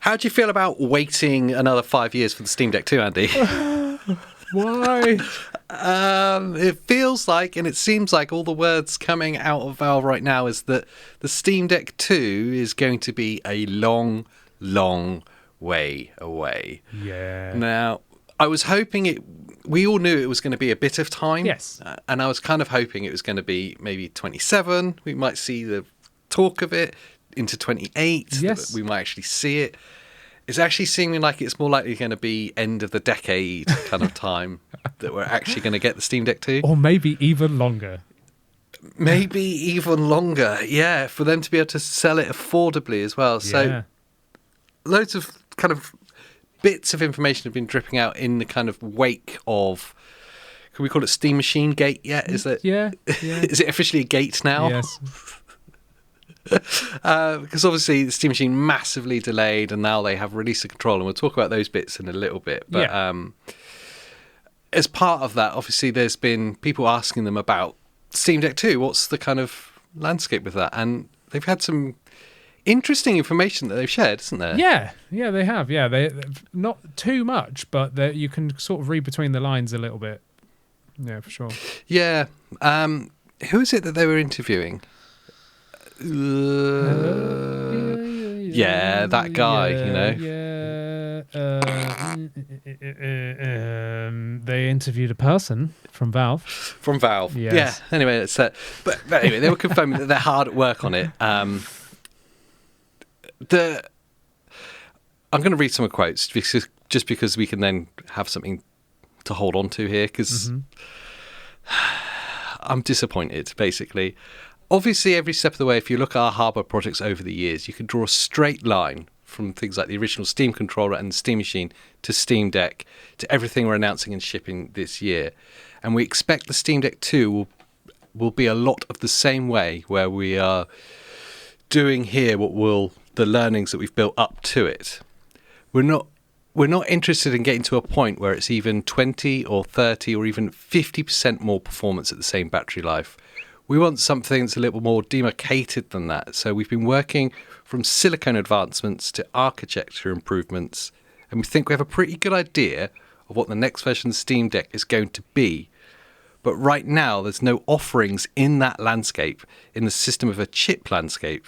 How do you feel about waiting another 5 years for the Steam Deck 2, Andy? Why? It feels like, and it seems like all the words coming out of Valve right now is that the Steam Deck 2 is going to be a long, long way away. Yeah. Now, I was hoping we all knew it was going to be a bit of time. Yes. And I was kind of hoping it was going to be maybe 27. We might see the talk of it into 28. Yes. We might actually see it. It's actually seeming like it's more likely going to be end of the decade kind of time that we're actually going to get the Steam Deck 2. Or maybe even longer. Maybe even longer, yeah, for them to be able to sell it affordably as well. So loads of kind of bits of information have been dripping out in the kind of wake of, can we call it Steam Machine Gate yet? Is it? Yeah. Is it officially a gate now? Yes. Because obviously the Steam Machine massively delayed, and now they have release of control, and we'll talk about those bits in a little bit. But as part of that, obviously there's been people asking them about Steam Deck 2. What's the kind of landscape with that? And they've had some interesting information that they've shared, isn't there? Yeah, they have. Yeah, they not too much, but you can sort of read between the lines a little bit. Yeah, for sure. Yeah. Who is it that they were interviewing? Yeah, that guy, you know. They interviewed a person from Valve. From Valve. Yes. Yeah. Anyway, it's but anyway, they were confirming that they're hard at work on it. I'm going to read some quotes just because we can then have something to hold on to here, because I'm disappointed, basically. Obviously, every step of the way, if you look at our hardware projects over the years, you can draw a straight line from things like the original Steam controller and the Steam Machine to Steam Deck to everything we're announcing and shipping this year. And we expect the Steam Deck 2 will be a lot of the same way, where we are doing here the learnings that we've built up to it. We're not interested in getting to a point where it's even 20 or 30 or even 50% more performance at the same battery life. We want something that's a little more demarcated than that. So we've been working from silicone advancements to architecture improvements, and we think we have a pretty good idea of what the next version of the Steam Deck is going to be. But right now, there's no offerings in that landscape, in the system of a chip landscape,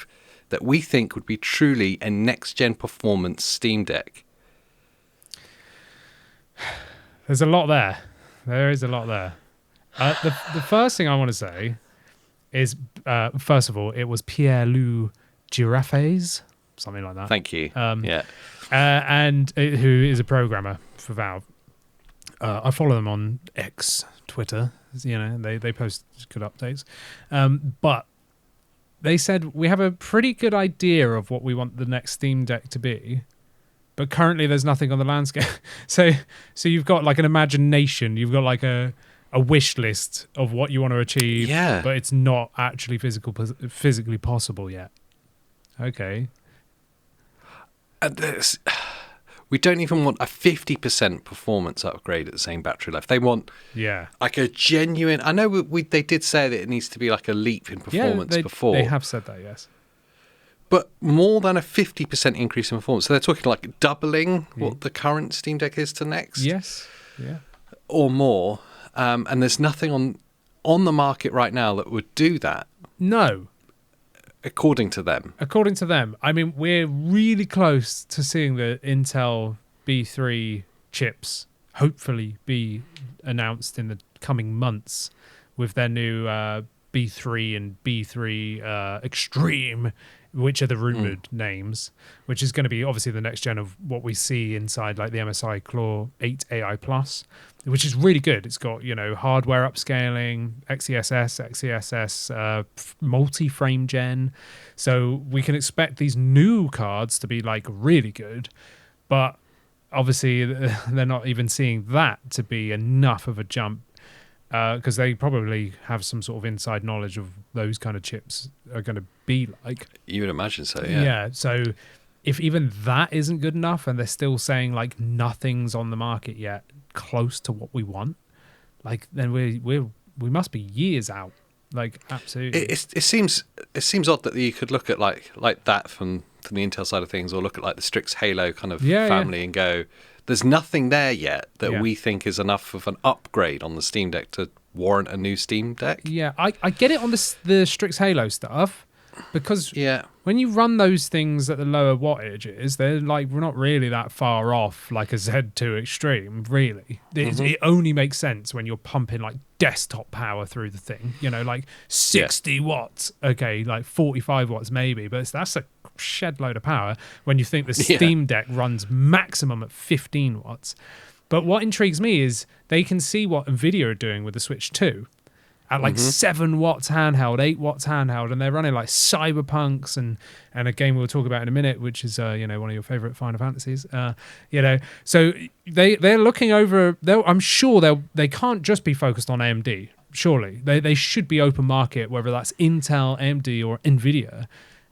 that we think would be truly a next-gen performance Steam Deck. There's a lot there. There is a lot there. The first thing I want to say is, first of all, it was Pierre-Loup Girafes, something like that. Thank you. And who is a programmer for Valve. I follow them on X, Twitter. You know, they post good updates. But they said, we have a pretty good idea of what we want the next Steam Deck to be, but currently there's nothing on the landscape. So you've got like an imagination. You've got like a wish list of what you want to achieve, but it's not actually physically possible yet. Okay. We don't even want a 50% performance upgrade at the same battery life. They want like a genuine... I know they did say that it needs to be like a leap in performance before. They have said that, yes. But more than a 50% increase in performance. So they're talking like doubling what the current Steam Deck is to next. Yes, yeah. Or more. And there's nothing on the market right now that would do that. No. According to them. I mean, we're really close to seeing the Intel B3 chips hopefully be announced in the coming months with their new B3 and B3 Extreme, which are the rumored names, which is going to be obviously the next gen of what we see inside like the MSI Claw 8 AI Plus, which is really good. It's got, you know, hardware upscaling, XeSS, multi-frame gen. So we can expect these new cards to be like really good, but obviously they're not even seeing that to be enough of a jump, because they probably have some sort of inside knowledge of those kind of chips are going to be like. You would imagine so, yeah. Yeah, so if even that isn't good enough and they're still saying like nothing's on the market yet close to what we want, like then we must be years out. Like absolutely. It seems odd that you could look at like that from from the Intel side of things, or look at like the Strix Halo kind of Yeah, family and go, there's nothing there yet that Yeah. we think is enough of an upgrade on the Steam Deck to warrant a new Steam Deck. Yeah, I get it on the Strix Halo stuff, because Yeah. when you run those things at the lower wattages, they're like, we're not really that far off like a Z2 Extreme, really. It only makes sense when you're pumping like desktop power through the thing, you know, like 60 watts, okay, like 45 watts maybe, but that's a shed load of power when you think the Steam Deck runs maximum at 15 watts. But what intrigues me is they can see what NVIDIA are doing with the Switch 2 at like 7 watts handheld, 8 watts handheld, and they're running like Cyberpunks and a game we'll talk about in a minute, which is one of your favorite Final Fantasies. So they're looking over. I'm sure they can't just be focused on AMD. Surely they should be open market, whether that's Intel, AMD, or NVIDIA.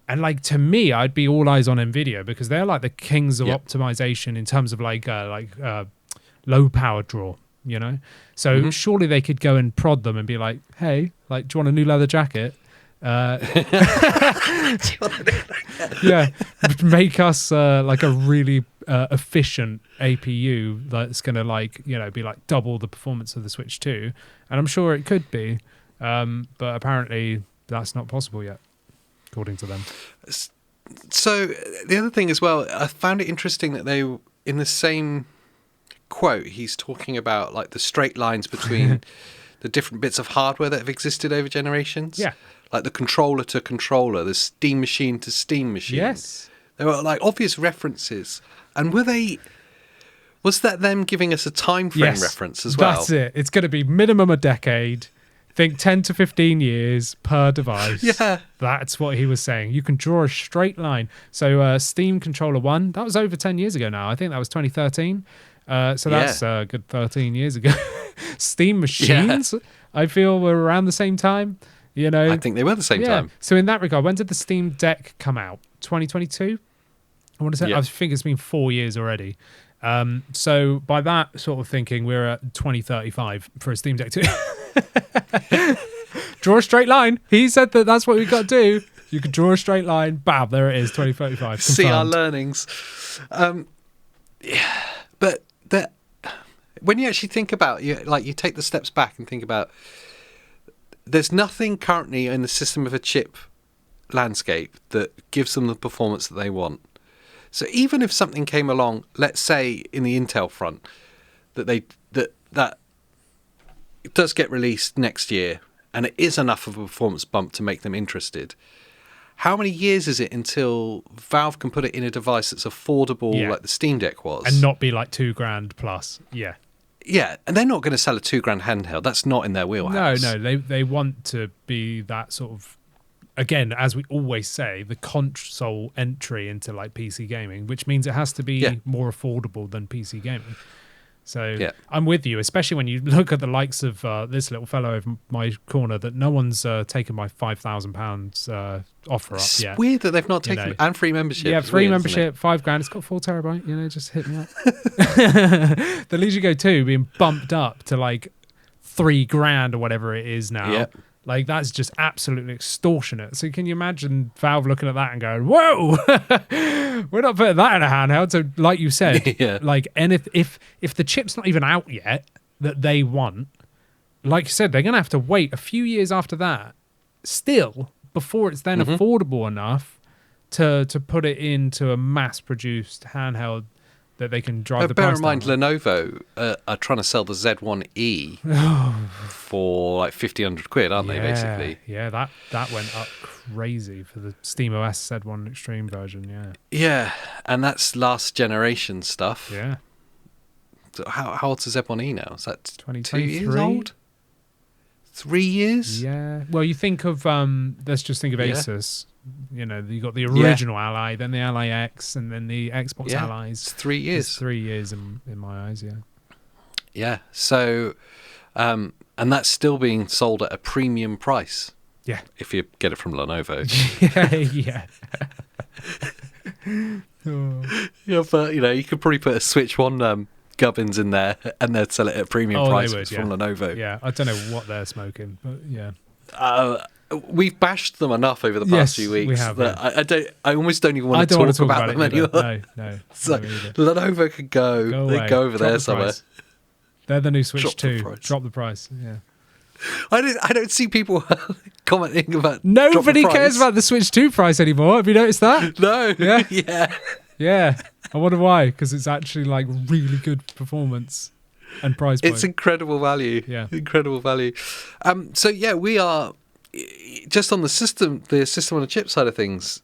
And like, to me, I'd be all eyes on NVIDIA because they're like the kings of optimization in terms of like low power draw. You know, so surely they could go and prod them and be like, "Hey, like, do you want a new leather jacket? Yeah, make us like a really efficient APU that's going to be like double the performance of the Switch 2." And I'm sure it could be, but apparently that's not possible yet, according to them. So the other thing as well, I found it interesting that they, in the same quote, he's talking about like the straight lines between the different bits of hardware that have existed over generations. Yeah. Like the controller to controller, the Steam machine to Steam machine. Yes. There were like obvious references. And was that them giving us a time frame reference as well? That's it. It's going to be minimum a decade. Think 10 to 15 years per device. Yeah. That's what he was saying. You can draw a straight line. So Steam Controller 1, that was over 10 years ago now. I think that was 2013. So that's a good 13 years ago. Steam machines, I feel, were around the same time. You know, I think they were the same time. So in that regard, when did the Steam Deck come out? 2022? I want to say, I think it's been 4 years already. So by that sort of thinking, we're at 2035 for a Steam Deck 2. Draw a straight line. He said that's what we've got to do. You can draw a straight line. Bam, there it is, 2035. See our learnings. But when you actually think about you take the steps back and think about, there's nothing currently in the system of a chip landscape that gives them the performance that they want. So even if something came along, let's say in the Intel front, that it does get released next year and it is enough of a performance bump to make them interested, how many years is it until Valve can put it in a device that's affordable like the Steam Deck was? And not be like $2,000 plus. Yeah. Yeah, and they're not going to sell a $2,000 handheld. That's not in their wheelhouse. No, they want to be that sort of, again, as we always say, the console entry into like PC gaming, which means it has to be more affordable than PC gaming. So I'm with you, especially when you look at the likes of this little fellow over my corner that no one's taken my £5,000 offer up yet. It's weird that they've not taken and free membership. Yeah, free membership, $5,000. It's got 4 terabyte. You know, just hit me up. The Legion Go 2 being bumped up to like $3,000 or whatever it is now. Yep. Like, that's just absolutely extortionate. So can you imagine Valve looking at that and going, "Whoa, we're not putting that in a handheld." So, like you said, like, and if the chip's not even out yet that they want, like you said, they're gonna have to wait a few years after that, still, before it's then affordable enough to put it into a mass-produced handheld that they can drive the price down. Bear in mind, Lenovo are trying to sell the Z1E for like £1,500, aren't they, basically? Yeah, that went up crazy for the SteamOS Z1 Extreme version, Yeah, and that's last generation stuff. Yeah. So how old's the Z1E now? Is that 2 years 2023? old? 3 years? Yeah. Well, you think of, let's just think of ASUS. You know, you got the original Ally, then the Ally X, and then the Xbox Allies. It's 3 years. It's 3 years in my eyes, Yeah. So, and that's still being sold at a premium price. Yeah. If you get it from Lenovo. Yeah. Yeah, but you could probably put a Switch 1 gubbins in there and they'd sell it at a premium price from Lenovo. Yeah, I don't know what they're smoking, but yeah. we've bashed them enough over the past few weeks we have, that I almost don't even want to talk about them anymore. No. So Lenovo could go. They go over there somewhere. They're the new Switch Drop 2. Drop the price. Yeah. I don't see people commenting about. Nobody cares about the Switch 2 price anymore. Have you noticed that? No. Yeah. Yeah. I wonder why. Because it's actually like really good performance and price point. It's incredible value. Yeah. Incredible value. So yeah, we are just on the system on a chip side of things.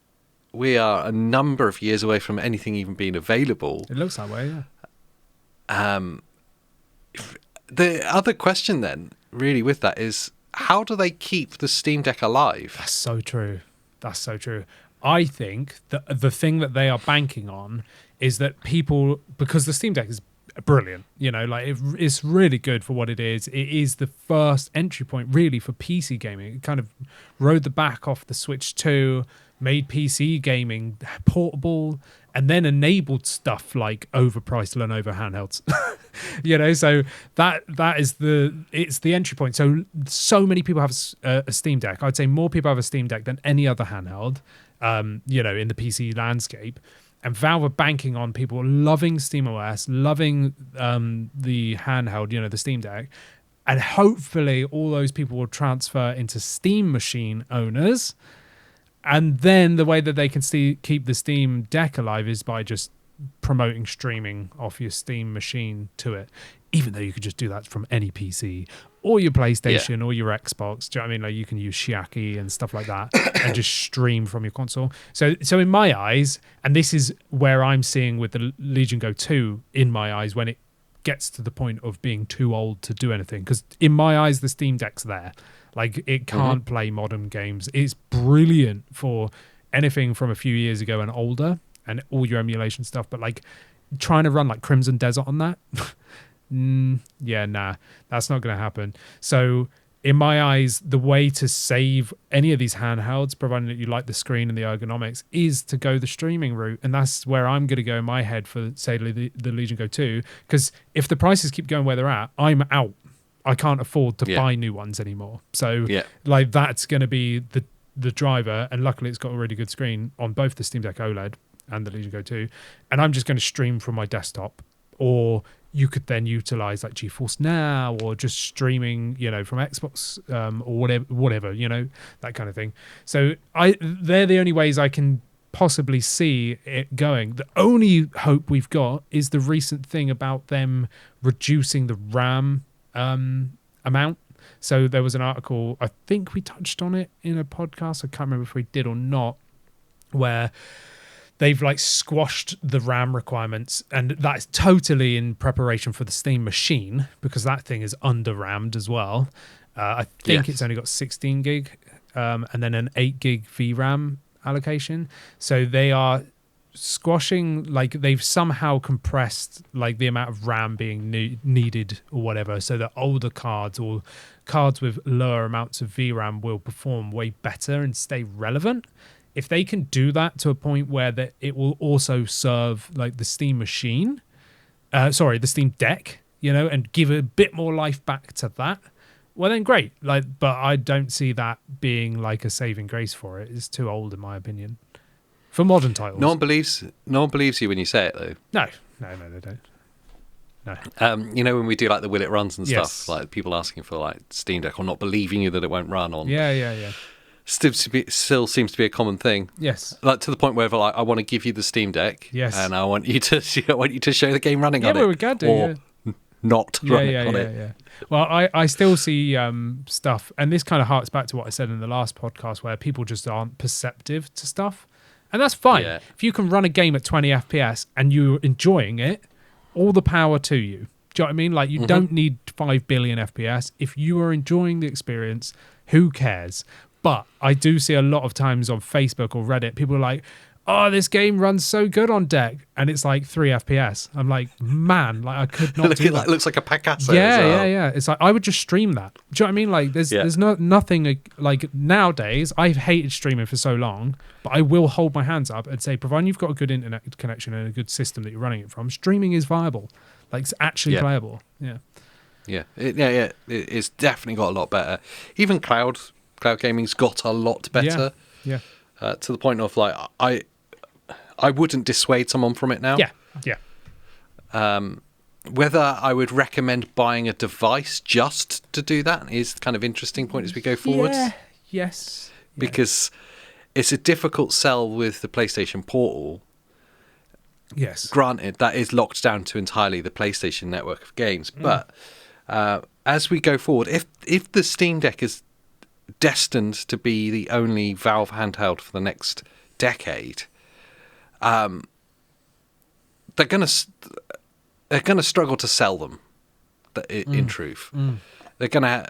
We are a number of years away from anything even being available. It looks that way. Yeah. The other question then, really, with that is, how do they keep the Steam Deck alive? That's so true. I think that the thing that they are banking on is that people, because the Steam Deck is brilliant, like it's really good for what it is. It is the first entry point really for PC gaming. It kind of rode the back off the Switch 2, made PC gaming portable, and then enabled stuff like overpriced Lenovo handhelds. So that is it's the entry point. So many people have a Steam Deck. I'd say more people have a Steam Deck than any other handheld, in the PC landscape. And Valve are banking on people loving SteamOS, loving the handheld, the Steam Deck. And hopefully all those people will transfer into Steam machine owners. And then the way that they can keep the Steam Deck alive is by just promoting streaming off your Steam machine to it, even though you could just do that from any PC or your PlayStation or your Xbox. Do you know what I mean? Like you can use Shiaki and stuff like that and just stream from your console. So in my eyes, and this is where I'm seeing with the Legion Go 2 in my eyes when it gets to the point of being too old to do anything, because in my eyes the Steam Deck's there. Like it can't play modern games. It's brilliant for anything from a few years ago and older and all your emulation stuff, but like trying to run like Crimson Desert on that, that's not going to happen. So in my eyes, the way to save any of these handhelds, providing that you like the screen and the ergonomics, is to go the streaming route. And that's where I'm going to go in my head for, say, the Legion Go 2, because if the prices keep going where they're at, I'm out. I can't afford to buy new ones anymore. So like that's going to be the driver. And luckily it's got a really good screen on both the Steam Deck OLED and the Legion Go 2. And I'm just going to stream from my desktop, or you could then utilize like GeForce Now or just streaming, from Xbox or whatever, that kind of thing. So they're the only ways I can possibly see it going. The only hope we've got is the recent thing about them reducing the RAM amount. So there was an article, I think we touched on it in a podcast, I can't remember if we did or not, where they've like squashed the RAM requirements, and that's totally in preparation for the Steam machine, because that thing is under rammed as well. I think it's only got 16 gig and then an 8 gig VRAM allocation. So they are squashing, like they've somehow compressed like the amount of RAM being needed or whatever, so that older cards or cards with lower amounts of VRAM will perform way better and stay relevant. If they can do that to a point where that it will also serve like the Steam machine, the Steam Deck, and give a bit more life back to that, well then great. Like, but I don't see that being like a saving grace for it. It's too old in my opinion. For modern titles. No one believes you when you say it, though. No, they don't. No. When we do like the will it runs and stuff, like people asking for like Steam Deck or not believing you that it won't run on. Yeah. Still seems to be a common thing. Yes. Like to the point where like I want to give you the Steam Deck. Yes. And I want you to show the game running on it. Yeah, we can do. Or not running on it. Yeah. Well, I still see stuff, and this kind of harks back to what I said in the last podcast, where people just aren't perceptive to stuff. And that's fine. Yeah. If you can run a game at 20 FPS and you're enjoying it, all the power to you. Do you know what I mean? Like, you don't need 5 billion FPS. If you are enjoying the experience, who cares? But I do see a lot of times on Facebook or Reddit, people are like, oh, this game runs so good on deck. And it's like 3 FPS. I'm like, man, like I could not do that. It looks like a Picasso. Yeah. It's like, I would just stream that. Do you know what I mean? Like there's nothing like nowadays, I've hated streaming for so long, but I will hold my hands up and say, providing you've got a good internet connection and a good system that you're running it from, streaming is viable. Like it's actually playable. Yeah. It's definitely got a lot better. Even cloud cloud gaming's got a lot better. Yeah. To the point of like I wouldn't dissuade someone from it now. Yeah. Whether I would recommend buying a device just to do that is kind of interesting point as we go forward. Yeah. Yes. Because it's a difficult sell with the PlayStation Portal. Yes. Granted, that is locked down to entirely the PlayStation network of games. But as we go forward, if the Steam Deck is destined to be the only Valve handheld for the next decade, they're going to struggle to sell them. In truth, they're going to,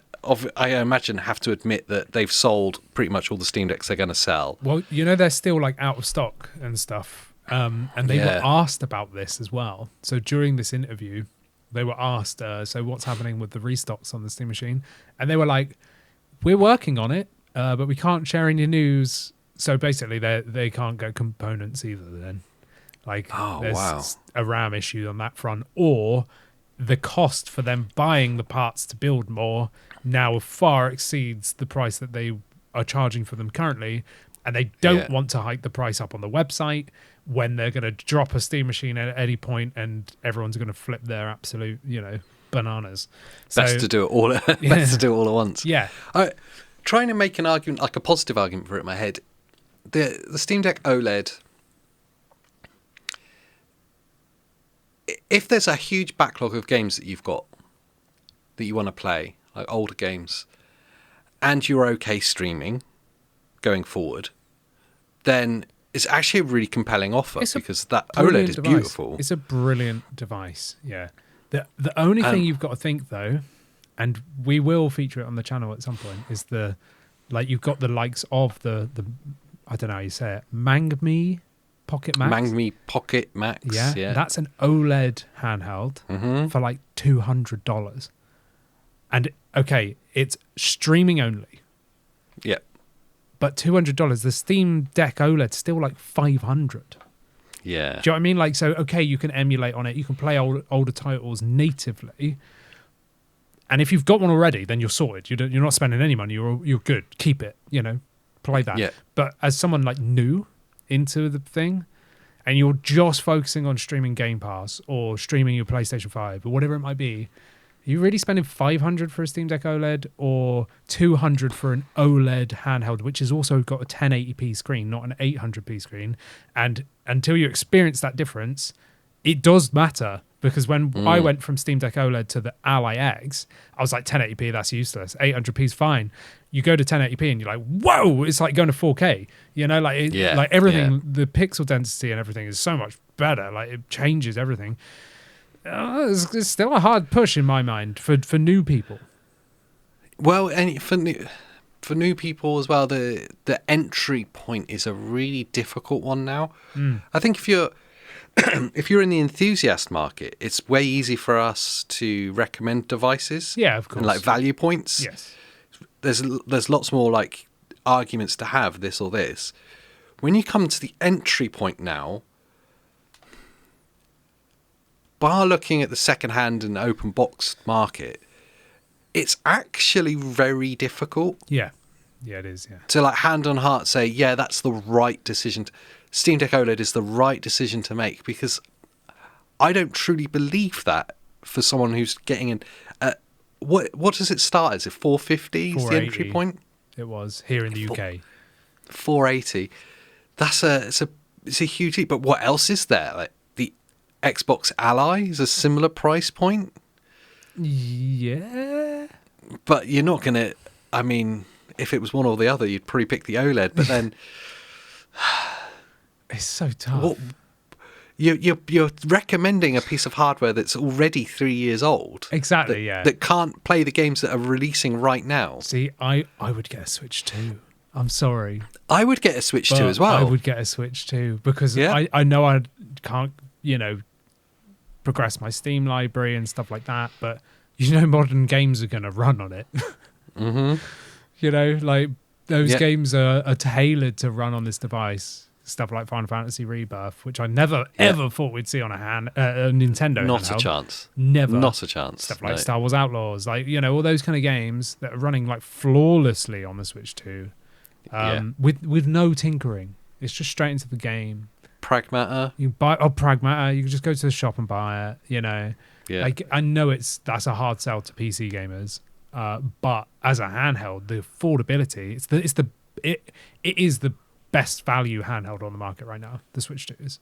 I imagine, have to admit that they've sold pretty much all the Steam Decks they're going to sell. Well, they're still like out of stock and stuff, and they were asked about this as well. So during this interview, they were asked, "So what's happening with the restocks on the Steam machine?" And they were like, "We're working on it, but we can't share any news." So basically, they can't get components either. Then, like, there's a RAM issue on that front, or the cost for them buying the parts to build more now far exceeds the price that they are charging for them currently, and they don't want to hike the price up on the website when they're going to drop a Steam machine at any point and everyone's going to flip their absolute, bananas. Best to do it all. Best to do it all at once. Yeah. Trying to make an argument, like a positive argument for it in my head. The Steam Deck OLED. If there's a huge backlog of games that you've got that you want to play, like older games, and you're okay streaming going forward, then it's actually a really compelling offer because that OLED is beautiful. It's a brilliant device, yeah. The only thing you've got to think, though, and we will feature it on the channel at some point, is you've got the likes of the I don't know how you say it, Mangmi Pocket Max. Mangmi Pocket Max, yeah. That's an OLED handheld for like $200. And, okay, it's streaming only. Yep. But $200, the Steam Deck OLED's still like $500. Yeah. Do you know what I mean? Like, so, okay, you can emulate on it. You can play older titles natively. And if you've got one already, then you're sorted. You're not spending any money. You're good. Keep it, play that. Yeah. But as someone like new into the thing, and you're just focusing on streaming Game Pass or streaming your PlayStation 5 or whatever it might be, are you really spending $500 for a Steam Deck OLED or $200 for an OLED handheld, which has also got a 1080p screen, not an 800p screen? And until you experience that difference, it does matter. Because when I went from Steam Deck OLED to the Ally X, I was like, 1080p, that's useless. 800p is fine. You go to 1080p and you're like, whoa, it's like going to 4K. Like everything, the pixel density and everything is so much better. Like it changes everything. It's still a hard push in my mind for new people. Well, and for new people as well, the entry point is a really difficult one now. I think if you're in the enthusiast market, it's way easy for us to recommend devices. Yeah, of course. And like value points. Yes. There's lots more like arguments to have this or this. When you come to the entry point now, bar looking at the second-hand and open box market, it's actually very difficult. Yeah, it is. Yeah. To like hand on heart say, yeah, that's the right decision. Steam Deck OLED is the right decision to make, because I don't truly believe that for someone who's getting in. What does it start as? Is it 450 is the entry point? It was here in the UK. 480. It's a huge leap. But what else is there? Like the Xbox Ally is a similar price point. Yeah. But you're not going to. I mean, if it was one or the other, you'd probably pick the OLED. But then. It's so tough. You're recommending a piece of hardware that's already 3 years old. Exactly, that can't play the games that are releasing right now. See, I would get a Switch too. I'm sorry. I would get a Switch too as well. I would get a Switch too, because I know I can't, progress my Steam library and stuff like that, but modern games are going to run on it. Mm-hmm. Like those games are tailored to run on this device. stuff like Final Fantasy Rebirth, which I never ever thought we'd see on a Nintendo. Not handheld. a chance. Never. Not a chance. Stuff like Star Wars Outlaws, like, you know, all those kind of games that are running like flawlessly on the Switch 2, with no tinkering. It's just straight into the game. Pragmata. You buy Pragmata. You can just go to the shop and buy it. You know, like, I know that's a hard sell to PC gamers, but as a handheld, the affordability, it is the best value handheld on the market right now. The Switch 2 is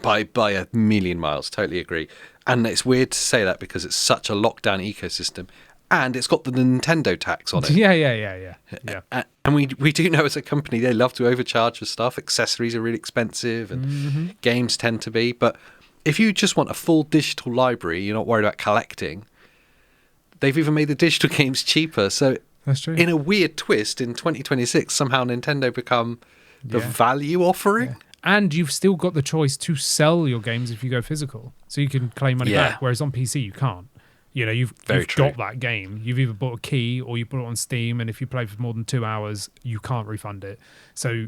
by a million miles. Totally agree. And it's weird to say that because it's such a lockdown ecosystem, and it's got the Nintendo tax on it. Yeah. And we do know as a company they love to overcharge for stuff. Accessories are really expensive, and games tend to be. But if you just want a full digital library, you're not worried about collecting. They've even made the digital games cheaper. So that's true. In a weird twist, in 2026, somehow Nintendo become the value offering. Yeah. And you've still got the choice to sell your games if you go physical. So you can claim money back, whereas on PC you can't. You know, you've got that game. You've either bought a key or you put it on Steam, and if you play for more than 2 hours, you can't refund it. So,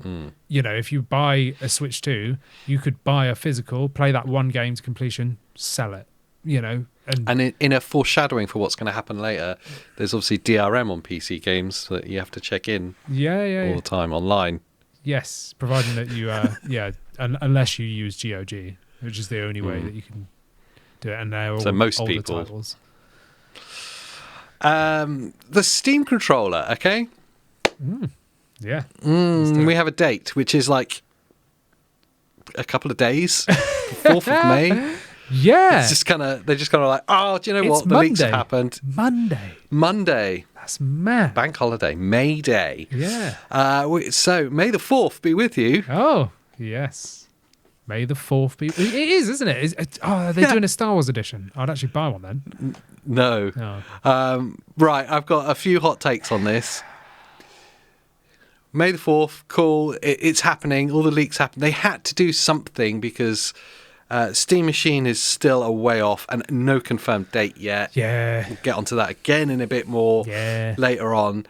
you know, if you buy a Switch 2, you could buy a physical, play that one game to completion, sell it, you know. And in a foreshadowing for what's going to happen later, there's obviously DRM on PC games that you have to check in all the time online. Yes, providing that you, unless you use GOG, which is the only way that you can do it. And they're all most older people. titles. The Steam controller, okay? Yeah. We have a date, which is like a couple of days, 4th of May. Yeah. It's just they're just kind of like, oh, do you know what? The leaks have happened. Monday. That's mad. Bank holiday, May Day. Yeah. So May the 4th be with you. Oh, yes. May the 4th be... It is, isn't it? They're doing a Star Wars edition. I'd actually buy one then. No. Right, I've got a few hot takes on this. May the 4th, cool. It's happening. All the leaks happen. They had to do something because Steam Machine is still a way off and no confirmed date yet. Yeah. We'll get onto that again in a bit more later on.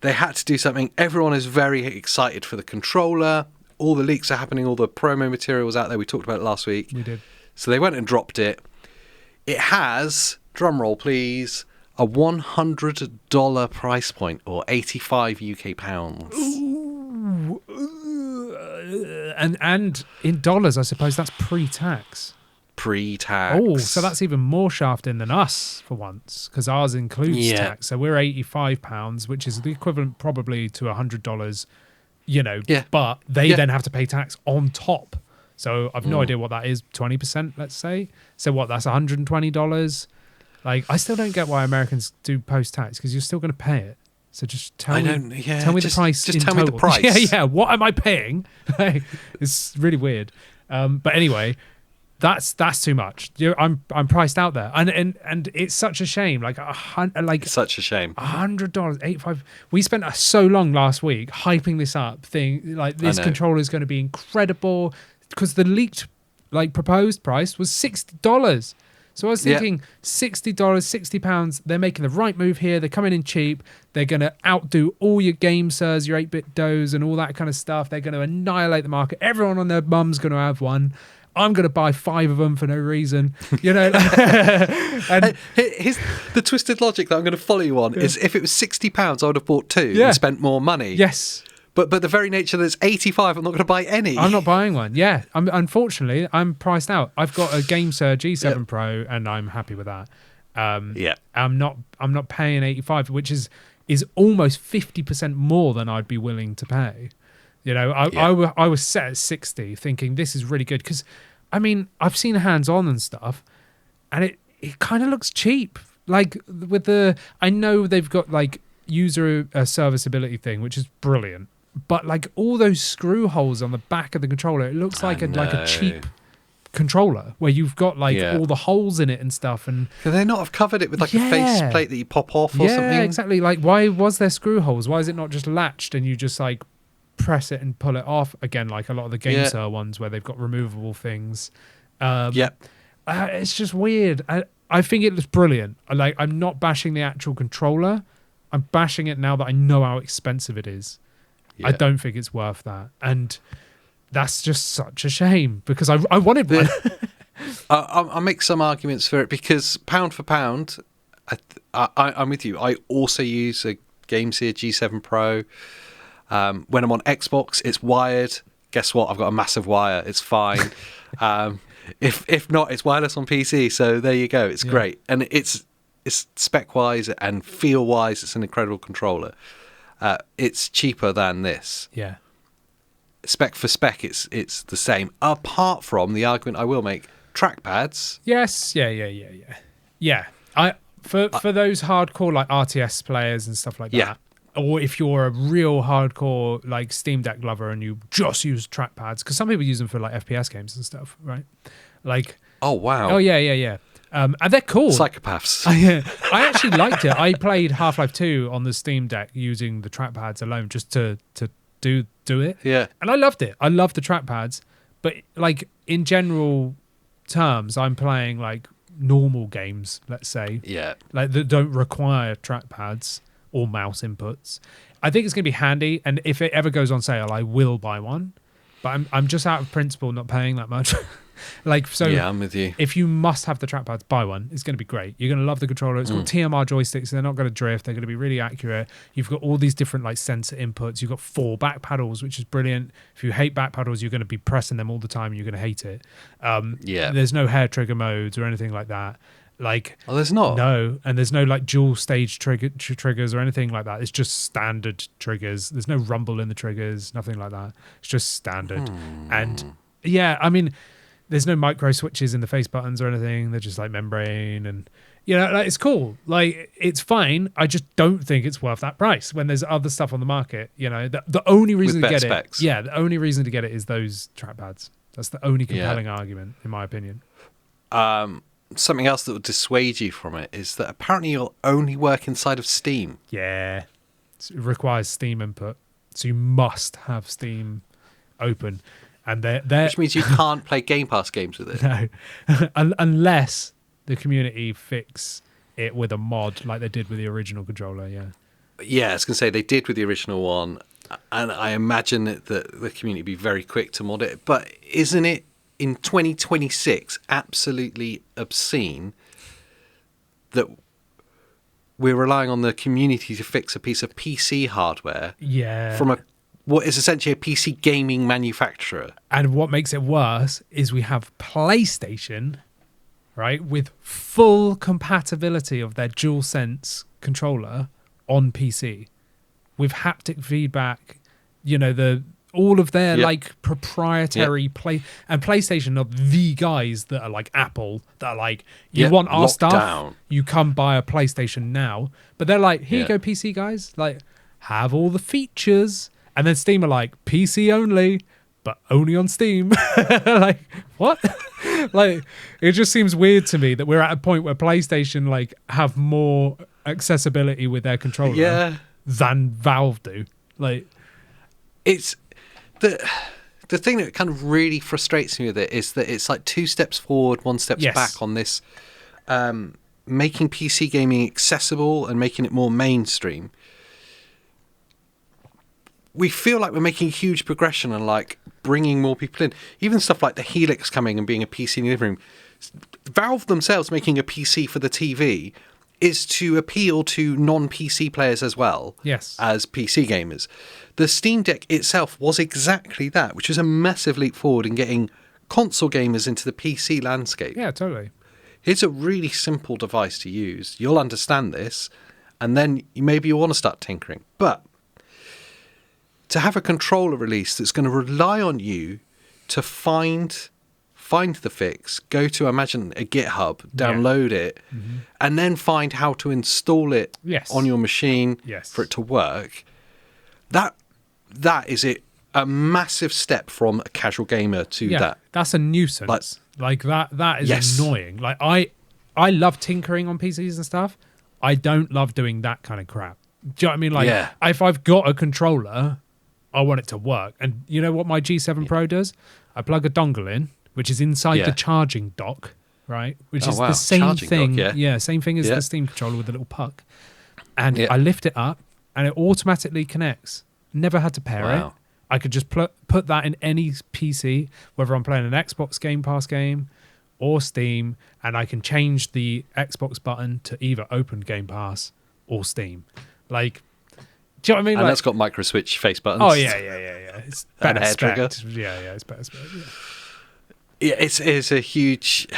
They had to do something. Everyone is very excited for the controller. All the leaks are happening. All the promo material was out there. We talked about it last week. We did. So they went and dropped it. It has, drum roll please, a $100 price point, or 85 UK pounds. Ooh. And in dollars, I suppose that's pre-tax. Pre-tax. Oh, so that's even more shafting than us for once, because ours includes tax. So we're £85, which is the equivalent probably to $100, you know. Yeah. But they then have to pay tax on top. So I've no idea what that is, 20%, let's say. So what, that's $120? Like, I still don't get why Americans do post-tax, because you're still going to pay it. So just tell me the price. Just tell me the price. Yeah. What am I paying? It's really weird. But anyway, that's too much. I'm priced out there, and it's such a shame. It's such a shame. $100, 85. We spent so long last week hyping this up, thing like this controller is going to be incredible, because the leaked proposed price was $60. So I was thinking $60, £60. They're making the right move here. They're coming in cheap. They're going to outdo all your game sirs, your 8-bit does, and all that kind of stuff. They're going to annihilate the market. Everyone on their mum's going to have one. I'm going to buy 5 of them for no reason. You know. And here's the twisted logic that I'm going to follow you on is if it was £60, I would have bought 2 and spent more money. Yes. But the very nature that it's 85, I'm not going to buy any. I'm not buying one. Yeah, unfortunately, I'm priced out. I've got a GameSir G7 Pro, and I'm happy with that. I'm not paying 85, which is almost 50% more than I'd be willing to pay. You know, I was set at 60, thinking this is really good, because, I mean, I've seen hands-on and stuff, and it kind of looks cheap. Like I know they've got user serviceability thing, which is brilliant. But all those screw holes on the back of the controller, it looks like a cheap controller where you've got all the holes in it and stuff. And could they not have covered it with a face plate that you pop off or something? Yeah, exactly. Why was there screw holes? Why is it not just latched and you just press it and pull it off again, like a lot of the GameSir ones where they've got removable things? It's just weird. I think it looks brilliant. I'm not bashing the actual controller. I'm bashing it now that I know how expensive it is. I don't think it's worth that. And that's just such a shame because I wanted one. I'll make some arguments for it because pound for pound, I'm with you. I also use a GameSeer G7 Pro. When I'm on Xbox, it's wired. Guess what? I've got a massive wire. It's fine. If not, it's wireless on PC. So there you go. It's great, and it's spec wise and feel wise. It's an incredible controller. It's cheaper than this. Yeah. Spec for spec, it's the same. Apart from the argument I will make, trackpads. Yes. Yeah. For those hardcore like RTS players and stuff like that. Or if you're a real hardcore like Steam Deck lover and you just use trackpads, because some people use them for like FPS games and stuff, right? Like, oh wow, oh yeah. And they're cool. Psychopaths. I actually liked it. I played Half-Life 2 on the Steam Deck using the trackpads alone just to do it. Yeah, and I loved it. I love the trackpads, but like in general terms, I'm playing like normal games, let's say, like that don't require trackpads or mouse inputs. I think it's going to be handy, and if it ever goes on sale, I will buy one. But I'm just out of principle not paying that much. Like, so yeah, I'm with you. If you must have the trackpads, buy one. It's going to be great. You're going to love the controller. It's got TMR joysticks, so they're not going to drift. They're going to be really accurate. You've got all these different like sensor inputs. You've got 4 back paddles, which is brilliant. If you hate back paddles, you're going to be pressing them all the time. And you're going to hate it. There's no hair trigger modes or anything like that. Like, oh, there's not. No, and there's no like dual stage triggers or anything like that. It's just standard triggers. There's no rumble in the triggers, nothing like that. It's just standard. And yeah, I mean, there's no micro switches in the face buttons or anything. They're just like membrane, and you know, like, it's cool. Like, it's fine. I just don't think it's worth that price when there's other stuff on the market. You know, the only reason to get it, the only reason to get it is those trackpads. That's the only compelling argument, in my opinion. Something else that would dissuade you from it is that apparently you'll only work inside of Steam. Yeah. It requires Steam input. So you must have Steam open. And which means you can't play Game Pass games with it. No. Unless the community fix it with a mod like they did with the original controller, Yeah, I was going to say they did with the original one. And I imagine that the community would be very quick to mod it. But isn't it, in 2026, absolutely obscene that we're relying on the community to fix a piece of PC hardware from what is essentially a PC gaming manufacturer. And what makes it worse is we have PlayStation, right, with full compatibility of their DualSense controller on PC, with haptic feedback, you know, all of their like proprietary and PlayStation are the guys that are like Apple, that are like, you want our stuff, down. You come buy a PlayStation now. But they're like, here you go, PC guys, like, have all the features. And then Steam are like, PC only, but only on Steam. Like, what? Like, it just seems weird to me that we're at a point where PlayStation like have more accessibility with their controller than Valve do. Like, it's the thing that kind of really frustrates me with it is that it's like 2 steps forward, 1 step back on this, making PC gaming accessible and making it more mainstream. We feel like we're making a huge progression and like bringing more people in. Even stuff like the Helix coming and being a PC in the living room. Valve themselves making a PC for the TV is to appeal to non-PC players as well as PC gamers. The Steam Deck itself was exactly that, which is a massive leap forward in getting console gamers into the PC landscape. Yeah, totally. It's a really simple device to use. You'll understand this, and then maybe you want to start tinkering. But to have a controller release that's going to rely on you to find the fix, go to, imagine, a GitHub, download it, and then find how to install it on your machine for it to work, that is a massive step from a casual gamer to that. That's a nuisance. Like that is annoying. Like, I love tinkering on PCs and stuff. I don't love doing that kind of crap. Do you know what I mean? Like, if I've got a controller, I want it to work. And you know what my G7 Pro does? I plug a dongle in, which is inside the charging dock, right? Which is the same charging thing. Dock, same thing as the Steam controller with the little puck. And I lift it up, and it automatically connects. Never had to pair it. I could just put that in any PC, whether I'm playing an Xbox Game Pass game or Steam, and I can change the Xbox button to either open Game Pass or Steam. Like, do you know what I mean? And like, that's got micro switch face buttons. Oh yeah. It's better and hair trigger. Yeah, it's better spec. Yeah, it's a huge.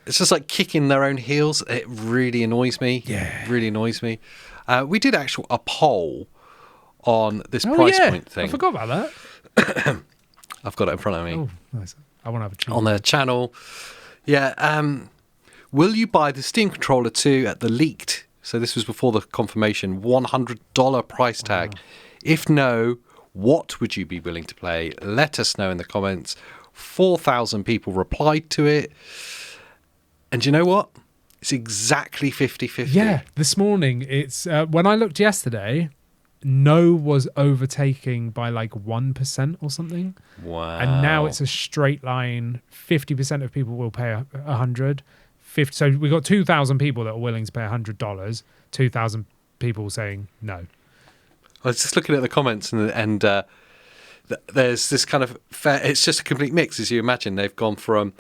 It's just like kicking their own heels. It really annoys me. Yeah, really annoys me. We did a poll on this price point thing. I forgot about that. I've got it in front of me. Oh, nice. I want to have a check on their channel. Yeah. Will you buy the Steam Controller 2 at the leaked? So this was before the confirmation. $100 price tag. Wow. If no, what would you be willing to play? Let us know in the comments. 4,000 people replied to it. And you know what? It's exactly 50-50. Yeah, this morning, it's when I looked yesterday, no was overtaking by like 1% or something. Wow. And now it's a straight line. 50% of people will pay 100. So we got 2,000 people that are willing to pay $100. 2,000 people saying no. I was just looking at the comments and there's this kind of it's just a complete mix, as you imagine. They've gone from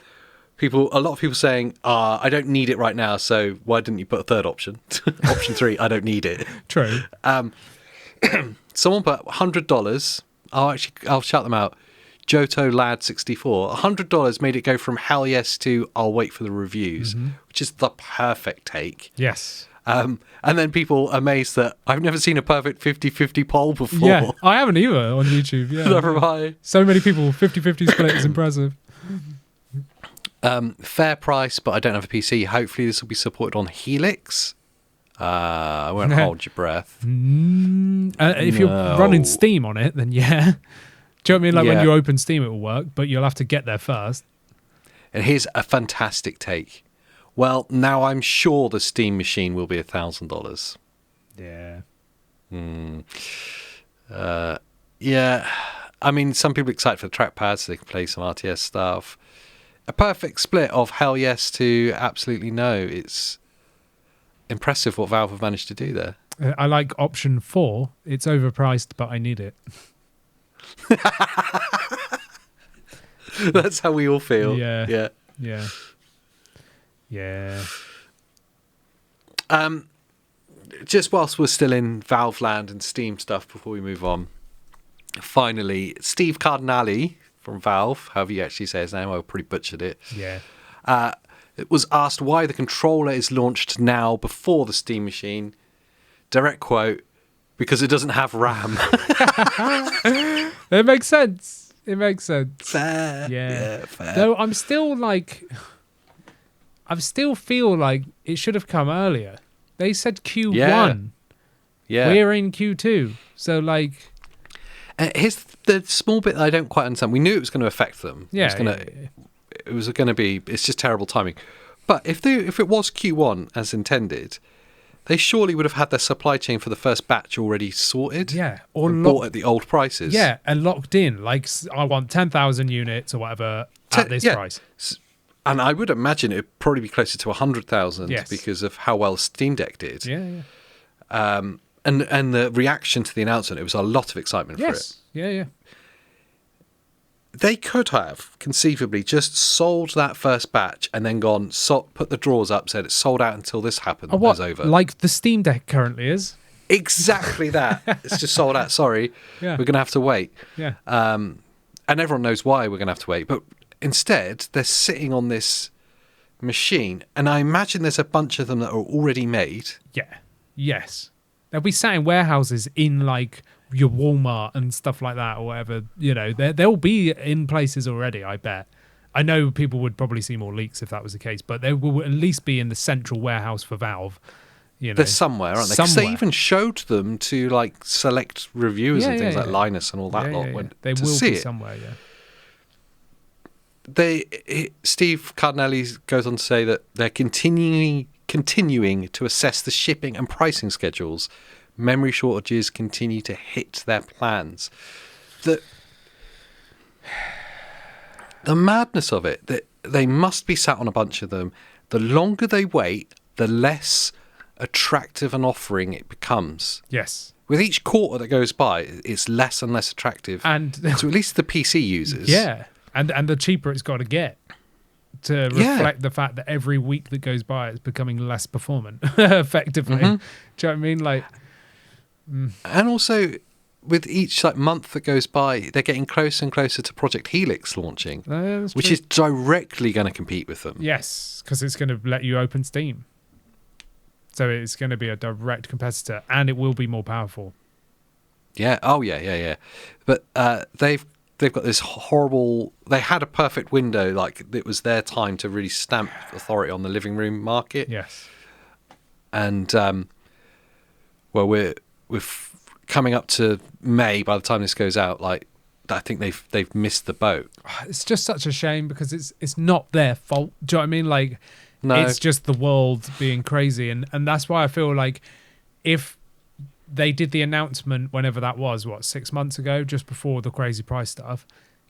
a lot of people saying, I don't need it right now, so why didn't you put a third option? Option 3, I don't need it. True. Someone put $100. I'll shout them out. Johto Lad 64. $100 made it go from hell yes to I'll wait for the reviews, which is the perfect take. Yes. And then people amazed that I've never seen a perfect 50-50 poll before. Yeah, I haven't either on YouTube. Yeah. Never mind. So many people, 50-50 split is impressive. Fair price, but I don't have a PC. Hopefully this will be supported on Helix. I won't hold your breath. If you're running Steam on it, then yeah. Do you know what I mean? Like when you open Steam, it will work, but you'll have to get there first. And here's a fantastic take. Well, now I'm sure the Steam machine will be $1,000. Yeah. Yeah. I mean, some people are excited for the trackpad so they can play some RTS stuff. A perfect split of hell yes to absolutely no. It's impressive what Valve have managed to do there. I like option 4. It's overpriced, but I need it. That's how we all feel. Yeah. Just whilst we're still in Valve land and Steam stuff before we move on, finally, Steve Cardinale from Valve, however you actually say his name, I pretty butchered it. Yeah. It was asked why the controller is launched now before the Steam machine. Direct quote, because it doesn't have RAM. It makes sense. Fair. Yeah. Fair. Though I still feel like it should have come earlier. They said Q1. Yeah. We're in Q2. So like... here's the small bit that I don't quite understand. We knew it was going to affect them. Yeah. It was going to be... It's just terrible timing. But if it was Q1 as intended... They surely would have had their supply chain for the first batch already sorted. Yeah. Or bought at the old prices. Yeah, and locked in. Like, I want 10,000 units or whatever at this price. And I would imagine it would probably be closer to 100,000 because of how well Steam Deck did. Yeah. And the reaction to the announcement, it was a lot of excitement for it. Yeah. They could have conceivably just sold that first batch and then gone, put the drawers up, said it's sold out until this happens. It's over. Like the Steam Deck currently is? Exactly that. It's just sold out. Sorry. Yeah. We're going to have to wait. Yeah. And everyone knows why we're going to have to wait. But instead, they're sitting on this machine. And I imagine there's a bunch of them that are already made. Yeah. Yes. They'll be sat in warehouses in like... your Walmart and stuff like that or whatever, they'll be in places already, I bet. I know people would probably see more leaks if that was the case, but they will at least be in the central warehouse for Valve. They're somewhere, aren't they? Because they even showed them to like select reviewers and things like Linus and all that lot. They will be somewhere, Steve Cardinale goes on to say that they're continuing to assess the shipping and pricing schedules. Memory shortages continue to hit their plans. The madness of it, that they must be sat on a bunch of them. The longer they wait, the less attractive an offering it becomes. Yes. with each quarter that goes by, it's less and less attractive And to at least the PC users. yeah, and the cheaper it's got to get to reflect the fact that every week that goes by, it's becoming less performant, effectively. Do you know what I mean? Like, And also, with each month that goes by, they're getting closer and closer to Project Helix launching, which is directly going to compete with them. Yes, because it's going to let you open Steam. So it's going to be a direct competitor, and it will be more powerful. Yeah. Oh, yeah. But they've got this horrible. They had a perfect window, like it was their time to really stamp authority on the living room market. Yes. And well, we're coming up to May by the time this goes out. Like, I think they've missed the boat. It's just such a shame because it's not their fault. Do you know what I mean? Like, No. it's just the world being crazy, and that's why I feel like if they did the announcement whenever that was, 6 months ago, just before the crazy price stuff,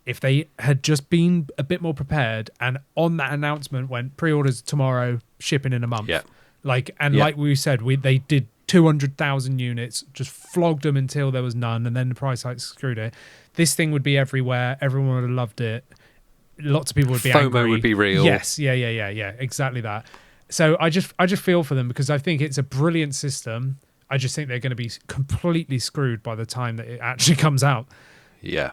if they had just been a bit more prepared and on that announcement went pre-orders tomorrow, shipping in a month. Yeah. Like we said, they did 200,000 units, just flogged them until there was none, and then the price hike screwed it. This thing would be everywhere. Everyone would have loved it. Lots of people would be FOMO angry. would be real. Yes, yeah, exactly that. So I just feel for them because I think it's a brilliant system. I just think they're going to be completely screwed by the time that it actually comes out. Yeah.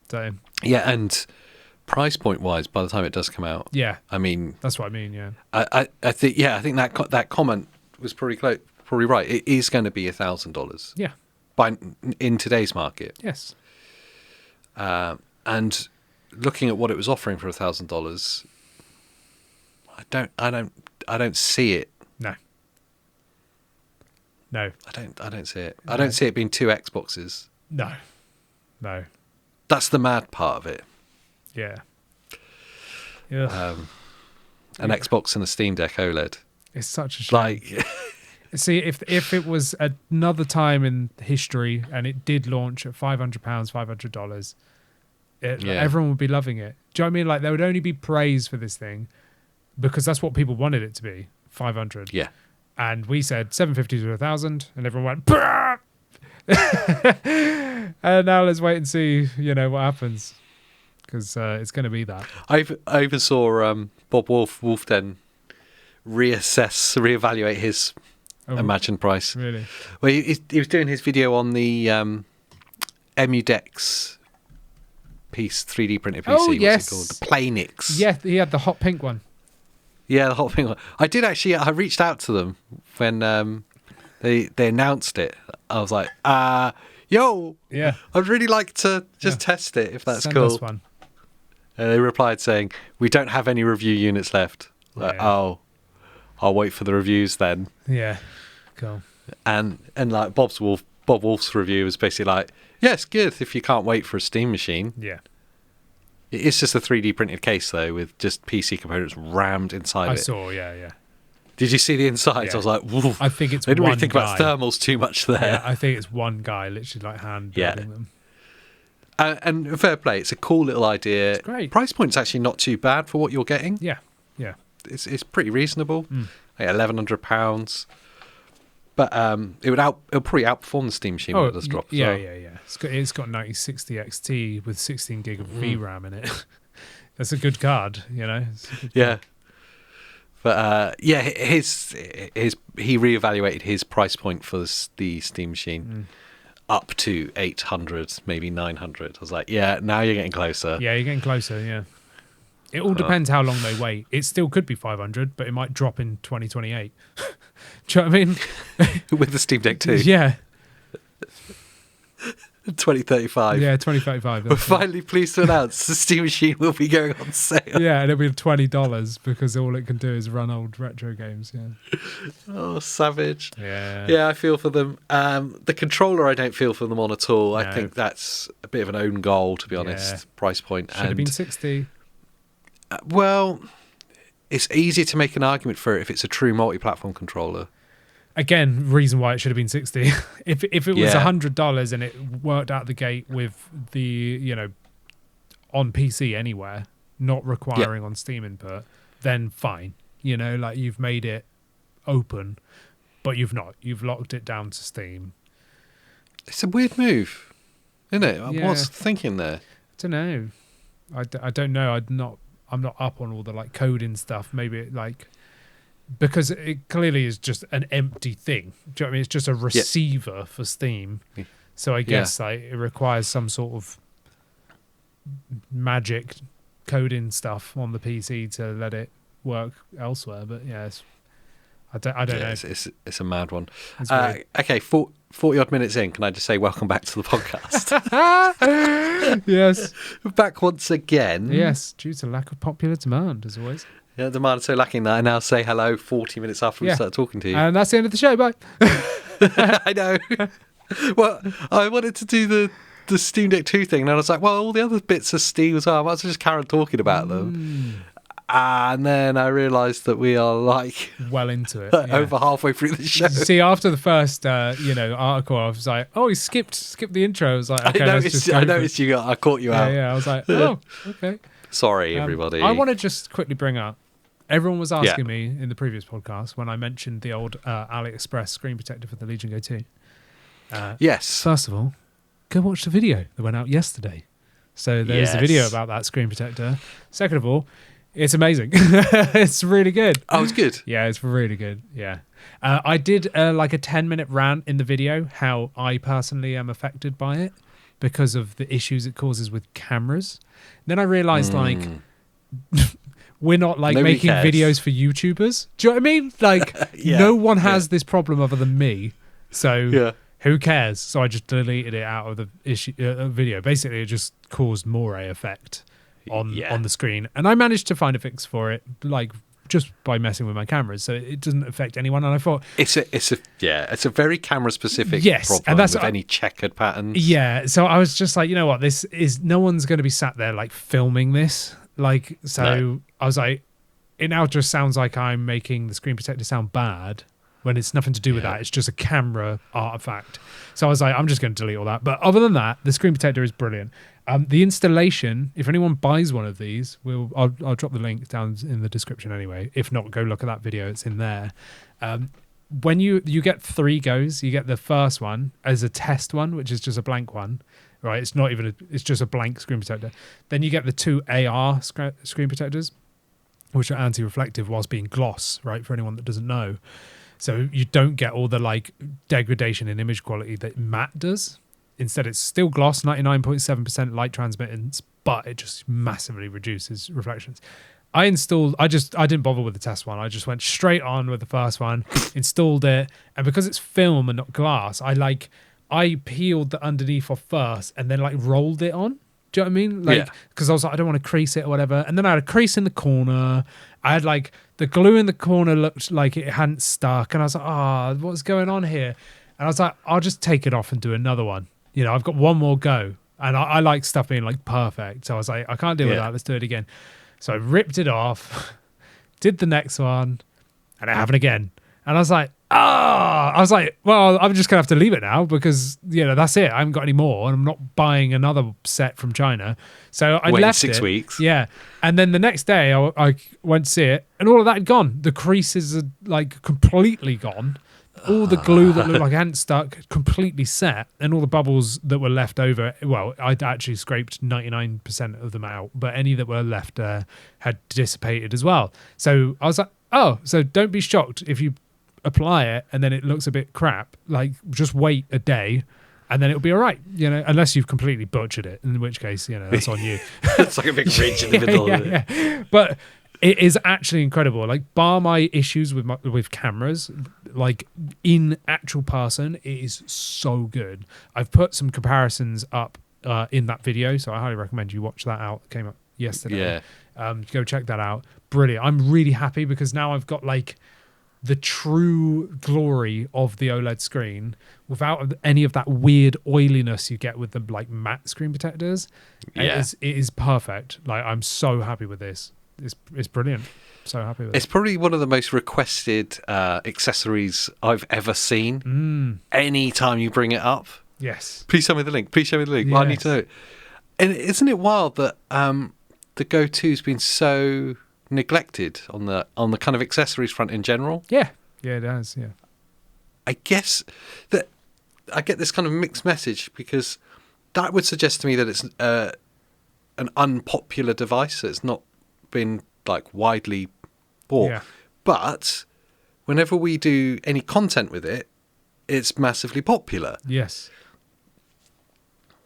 So Yeah, and price point wise, by the time it does come out, yeah, I mean, that's what I mean. Yeah, I think that comment was probably right. It is going to be $1,000. yeah, in today's market. yes, and looking at what it was offering for $1,000, I don't see it. No, I don't see it. No. I don't see it being two Xboxes. no. That's the mad part of it. Yeah. An Xbox and a Steam Deck OLED. It's such a shame. Like, see, if it was another time in history and it did launch at £500, $500, everyone would be loving it. Do you know what I mean? Like, there would only be praise for this thing because that's what people wanted it to be, 500. yeah. And we said 750 to 1,000, and everyone went, "Bah!" And now let's wait and see, what happens, because it's going to be that. I even saw Bob Wolfden reevaluate his imagined price. Really? Well, he was doing his video on the EmuDex piece, 3D printed PC. Oh, yes. What's it called? The Planix. Yeah, he had the hot pink one. Yeah, the whole thing. I reached out to them when they announced it. I was like, yo, Yeah. I'd really like to just test it if that's Send cool. us one. They replied saying, we don't have any review units left. Like, Yeah. oh, I'll wait for the reviews then. Yeah, cool. And like Bob Wolf's review was basically like, yes, good if you can't wait for a Steam machine. Yeah. It's just a 3D printed case though, with just PC components rammed inside I it. saw, yeah. Did you see the insides? Yeah. I was like, woof. I think it's They didn't one really think guy. about thermals too much there. Yeah, I think it's one guy literally like hand building them. And fair play, it's a cool little idea. It's great. Price point's actually not too bad for what you're getting. Yeah. It's pretty reasonable. Like £1,100. But it'll probably outperform the Steam machine when it does drop. Yeah, as well. yeah. It's got 9060 XT with 16 gig of VRAM in it. That's a good card, It's a good Yeah. card. But he reevaluated his price point for the Steam machine up to 800, maybe 900. I was like, yeah, now you're getting closer. Yeah, you're getting closer, yeah. It all depends how long they wait. It still could be 500, but it might drop in 2028. Do you know what I mean? With the Steam Deck 2. Yeah. 2035. Yeah, 2035. We're finally pleased to announce the Steam machine will be going on sale. Yeah, and it'll be $20 because all it can do is run old retro games. Yeah. Oh, savage. Yeah. Yeah, I feel for them. The controller, I don't feel for them on at all. No. I think that's a bit of an own goal, to be honest. Yeah. Price point. Should have been 60. Well, it's easier to make an argument for it if it's a true multi-platform controller. Again, reason why it should have been 60. If it was Yeah. $100 and it worked out the gate with the, on PC anywhere, not requiring on Steam input, then fine. Like you've made it open, but you've not. You've locked it down to Steam. It's a weird move, isn't it? Yeah. What's thinking there? I don't know. I don't know. I'm not up on all the like coding stuff. Maybe it, like, because it clearly is just an empty thing. Do you know what I mean? It's just a receiver for Steam. Yeah. So I guess like it requires some sort of magic coding stuff on the PC to let it work elsewhere. But yeah, I don't know. It's a mad one. It's 40 odd minutes in, can I just say welcome back to the podcast? Yes. Back once again. Yes, due to lack of popular demand, as always. Yeah, demand is so lacking that I now say hello 40 minutes after we start talking to you. And that's the end of the show. Bye. I know. Well, I wanted to do the Steam Deck 2 thing, and I was like, well, all the other bits are Steam as well. I might as well just carry on talking about them. And then I realised that we are like well into it, over halfway through the show. See, after the first article, I was like, oh, he skipped the intro. I was like, okay, I noticed you. I caught you out. Yeah. I was like, oh, okay. Sorry, everybody. I want to just quickly bring up. Everyone was asking me in the previous podcast when I mentioned the old AliExpress screen protector for the Legion Go 2. Yes. First of all, go watch the video that went out yesterday. So there's a video about that screen protector. Second of all, it's amazing. It's really good. Oh, it's good. Yeah, it's really good. Yeah. I did like a 10-minute rant in the video how I personally am affected by it because of the issues it causes with cameras. Then I realized like we're not like Nobody making cares. videos for YouTubers. Do you know what I mean? Like no one has this problem other than me. So who cares? So I just deleted it out of the video. Basically, it just caused more effect on the screen, and I managed to find a fix for it, like just by messing with my cameras, so it doesn't affect anyone. And I thought it's a very camera specific problem, and that's with any checkered patterns. Yeah, so I was just like, you know what, this is no one's going to be sat there like filming this, like so. No. I was like, it now just sounds like I'm making the screen protector sound bad when it's nothing to do with that. It's just a camera artifact. So I was like, I'm just going to delete all that. But other than that, the screen protector is brilliant. The installation, if anyone buys one of these, I'll drop the link down in the description anyway. If not, go look at that video. It's in there. When you get 3 goes, you get the first one as a test one, which is just a blank one, right? It's not even it's just a blank screen protector. Then you get the 2 AR screen protectors, which are anti-reflective whilst being gloss, right? For anyone that doesn't know. So you don't get all the like degradation in image quality that matte does. Instead, it's still gloss, 99.7% light transmittance, but it just massively reduces reflections. I didn't bother with the test one. I just went straight on with the first one, installed it, and because it's film and not glass, I peeled the underneath off first and then like rolled it on. Do you know what I mean? Like, because I was like, I don't want to crease it or whatever. And then I had a crease in the corner. I had like the glue in the corner looked like it hadn't stuck. And I was like, what's going on here? And I was like, I'll just take it off and do another one. You know, I've got one more go. And I like stuff being like perfect. So I was like, I can't deal with that. Let's do it again. So I ripped it off, did the next one, and it happened again. And I was like, well, I'm just going to have to leave it now because, you know, that's it. I haven't got any more and I'm not buying another set from China. So I left 6 weeks. Yeah. And then the next day I went to see it and all of that had gone. The creases are like completely gone. All the glue that looked like it hadn't stuck completely set, and all the bubbles that were left over, well, I'd actually scraped 99% of them out, but any that were left had dissipated as well. So I was like, so don't be shocked if you apply it and then it looks a bit crap. Like, just wait a day and then it'll be all right, you know, unless you've completely butchered it, in which case, you know, that's on you. It's like a big ridge in the middle. Yeah. But it is actually incredible. Like, bar my issues with cameras, like in actual person, it is so good. I've put some comparisons up in that video, so I highly recommend you watch that out. It came up yesterday. Yeah. Go check that out. Brilliant. I'm really happy because now I've got like the true glory of the OLED screen without any of that weird oiliness you get with the like matte screen protectors. Yeah. It is perfect. Like, I'm so happy with this. It's brilliant. So happy with it. It's probably one of the most requested accessories I've ever seen. Anytime you bring it up. Yes. Please show me the link. Yes. Well, I need to know. And isn't it wild that the Go 2's been so neglected on the kind of accessories front in general? Yeah. Yeah, it has, yeah. I guess that I get this kind of mixed message, because that would suggest to me that it's an unpopular device. It's not been like widely bought. Yeah. But whenever we do any content with it, it's massively popular. Yes.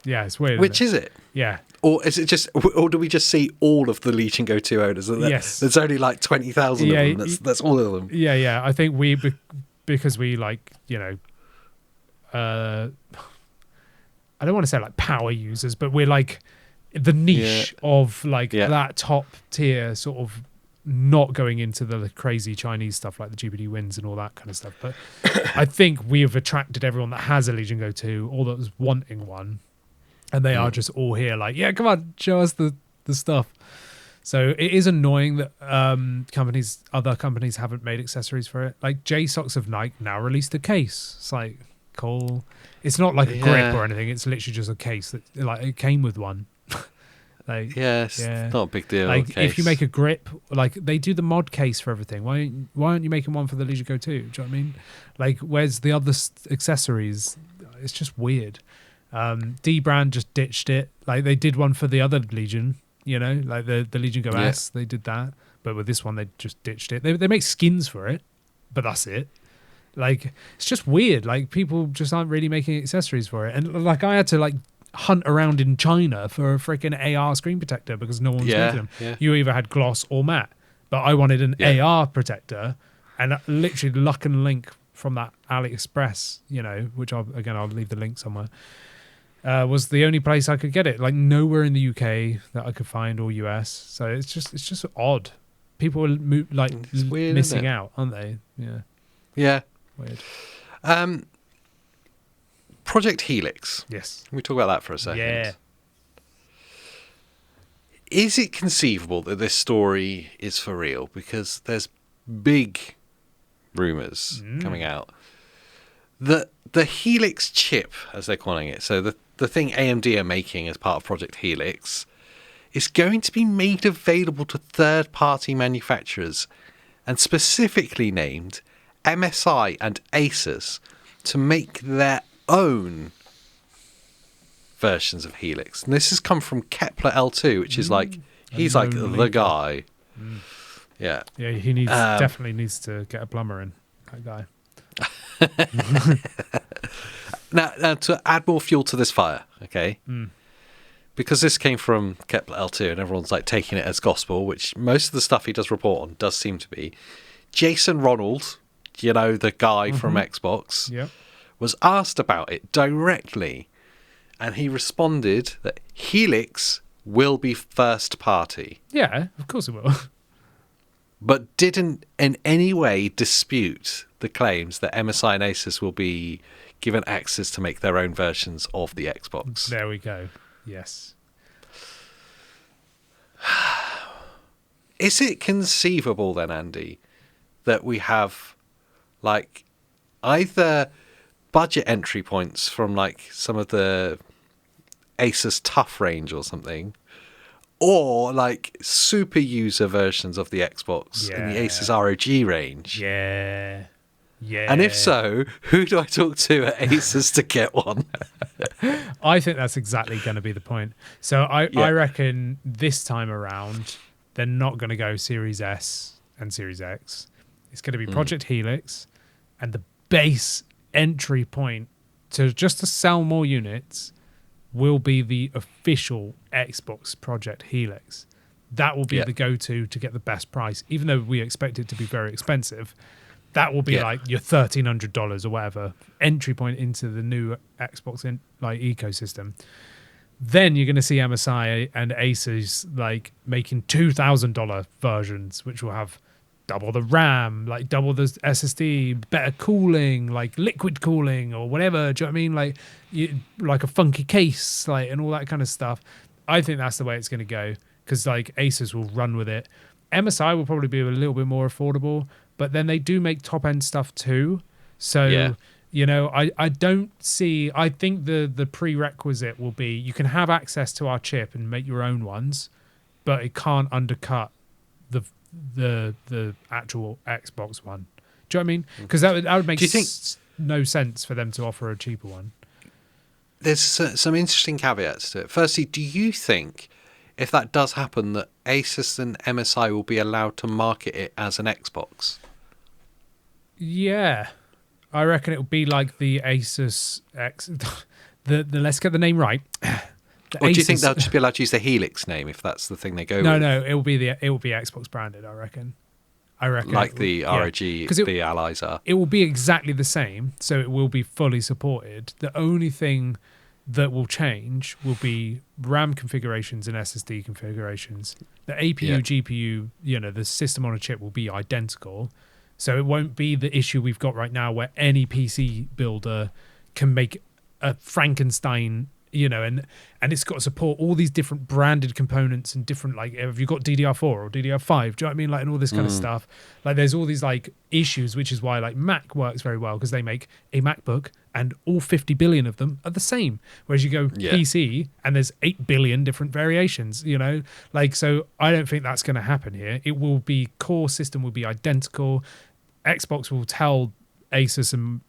Yeah, it's weird. Which is it? Yeah. Or is it just? Or do we just see all of the Legion Go 2 owners? Yes. There's only like 20,000 of them. That's all of them. Yeah, yeah. I think because we like, you know, I don't want to say like power users, but we're like the niche of like that top tier sort of, not going into the crazy Chinese stuff like the GBD wins and all that kind of stuff. But I think we have attracted everyone that has a Legion Go 2 or that was wanting one. And they are just all here like, yeah, come on, show us the stuff. So it is annoying that other companies haven't made accessories for it. Like JSOCs have now released a case. It's like, cool. It's not like a grip or anything. It's literally just a case that like it came with one. Like, it's not a big deal. Like if you make a grip, like they do the mod case for everything. Why aren't you making one for the Legion Go 2? Do you know what I mean? Like, where's the other accessories? It's just weird. D-Brand just ditched it. Like they did one for the other Legion, you know, like the Legion Go S. They did that, but with this one they just ditched it. They make skins for it, but that's it. Like it's just weird. Like people just aren't really making accessories for it. And like I had to like hunt around in China for a freaking AR screen protector because no one was making them. Yeah. You either had gloss or matte, but I wanted an AR protector, and literally Luck and Link from that AliExpress, you know, which I'll leave the link somewhere, was the only place I could get it. Like nowhere in the UK that I could find, or US. So it's just odd. People are weird, missing out, aren't they? Yeah. Weird. Project Helix. Yes. Can we talk about that for a second? Yeah. Is it conceivable that this story is for real? Because there's big rumours coming out that the Helix chip, as they're calling it, so the thing AMD are making as part of Project Helix, is going to be made available to third-party manufacturers, and specifically named MSI and ASUS to make their own versions of Helix. And this has come from Kepler L2, which is like, he's like the guy. Yeah. Yeah, he definitely needs to get a plumber in, that guy. Now, to add more fuel to this fire, okay? Because this came from Kepler L2 and everyone's like taking it as gospel, which most of the stuff he does report on does seem to be. Jason Ronald, you know, the guy from Xbox, was asked about it directly, and he responded that Helix will be first party. Yeah, of course it will. But didn't in any way dispute the claims that MSI and ASUS will be given access to make their own versions of the Xbox. There we go. Yes. Is it conceivable then, Andy, that we have like either budget entry points from like some of the ASUS Tough range or something, or like super user versions of the Xbox in the ASUS ROG range? Yeah. And if so, who do I talk to at ASUS to get one? I think that's exactly going to be the point. So I reckon this time around, they're not going to go Series S and Series X. It's going to be Project Helix, and the base entry point to sell more units will be the official Xbox Project Helix. That will be the go-to to get the best price, even though we expect it to be very expensive. That will be like your $1,300 or whatever entry point into the new Xbox ecosystem. Then you're going to see MSI and ASUS like making $2,000 versions, which will have double the RAM, like double the SSD, better cooling, like liquid cooling or whatever. Do you know what I mean? Like a funky case, like, and all that kind of stuff. I think that's the way it's going to go, because like ASUS will run with it. MSI will probably be a little bit more affordable, but then they do make top end stuff too. So, you know, I don't see, I think the prerequisite will be you can have access to our chip and make your own ones, but it can't undercut the actual Xbox one. Do you know what I mean? Because that would make no sense for them to offer a cheaper one. There's some interesting caveats to it. Firstly, do you think if that does happen that ASUS and MSI will be allowed to market it as an Xbox? Yeah, I reckon it will be like the Asus X. The let's get the name right. Or do you think they'll just be allowed to use the Helix name if that's the thing they go with? No, it will be Xbox branded. I reckon like the ROG, the Allies are. It will be exactly the same, so it will be fully supported. The only thing that will change will be RAM configurations and SSD configurations. The APU, GPU, the system on a chip will be identical. So it won't be the issue we've got right now where any PC builder can make a Frankenstein, and it's got to support all these different branded components and different, like, have you got DDR4 or DDR5? Do you know what I mean? Like, and all this kind of stuff. Like, there's all these, like, issues, which is why, like, Mac works very well because they make a MacBook and all 50 billion of them are the same. Whereas you go PC and there's 8 billion different variations, Like, so I don't think that's going to happen here. It will be, core system will be identical. Xbox will tell Asus and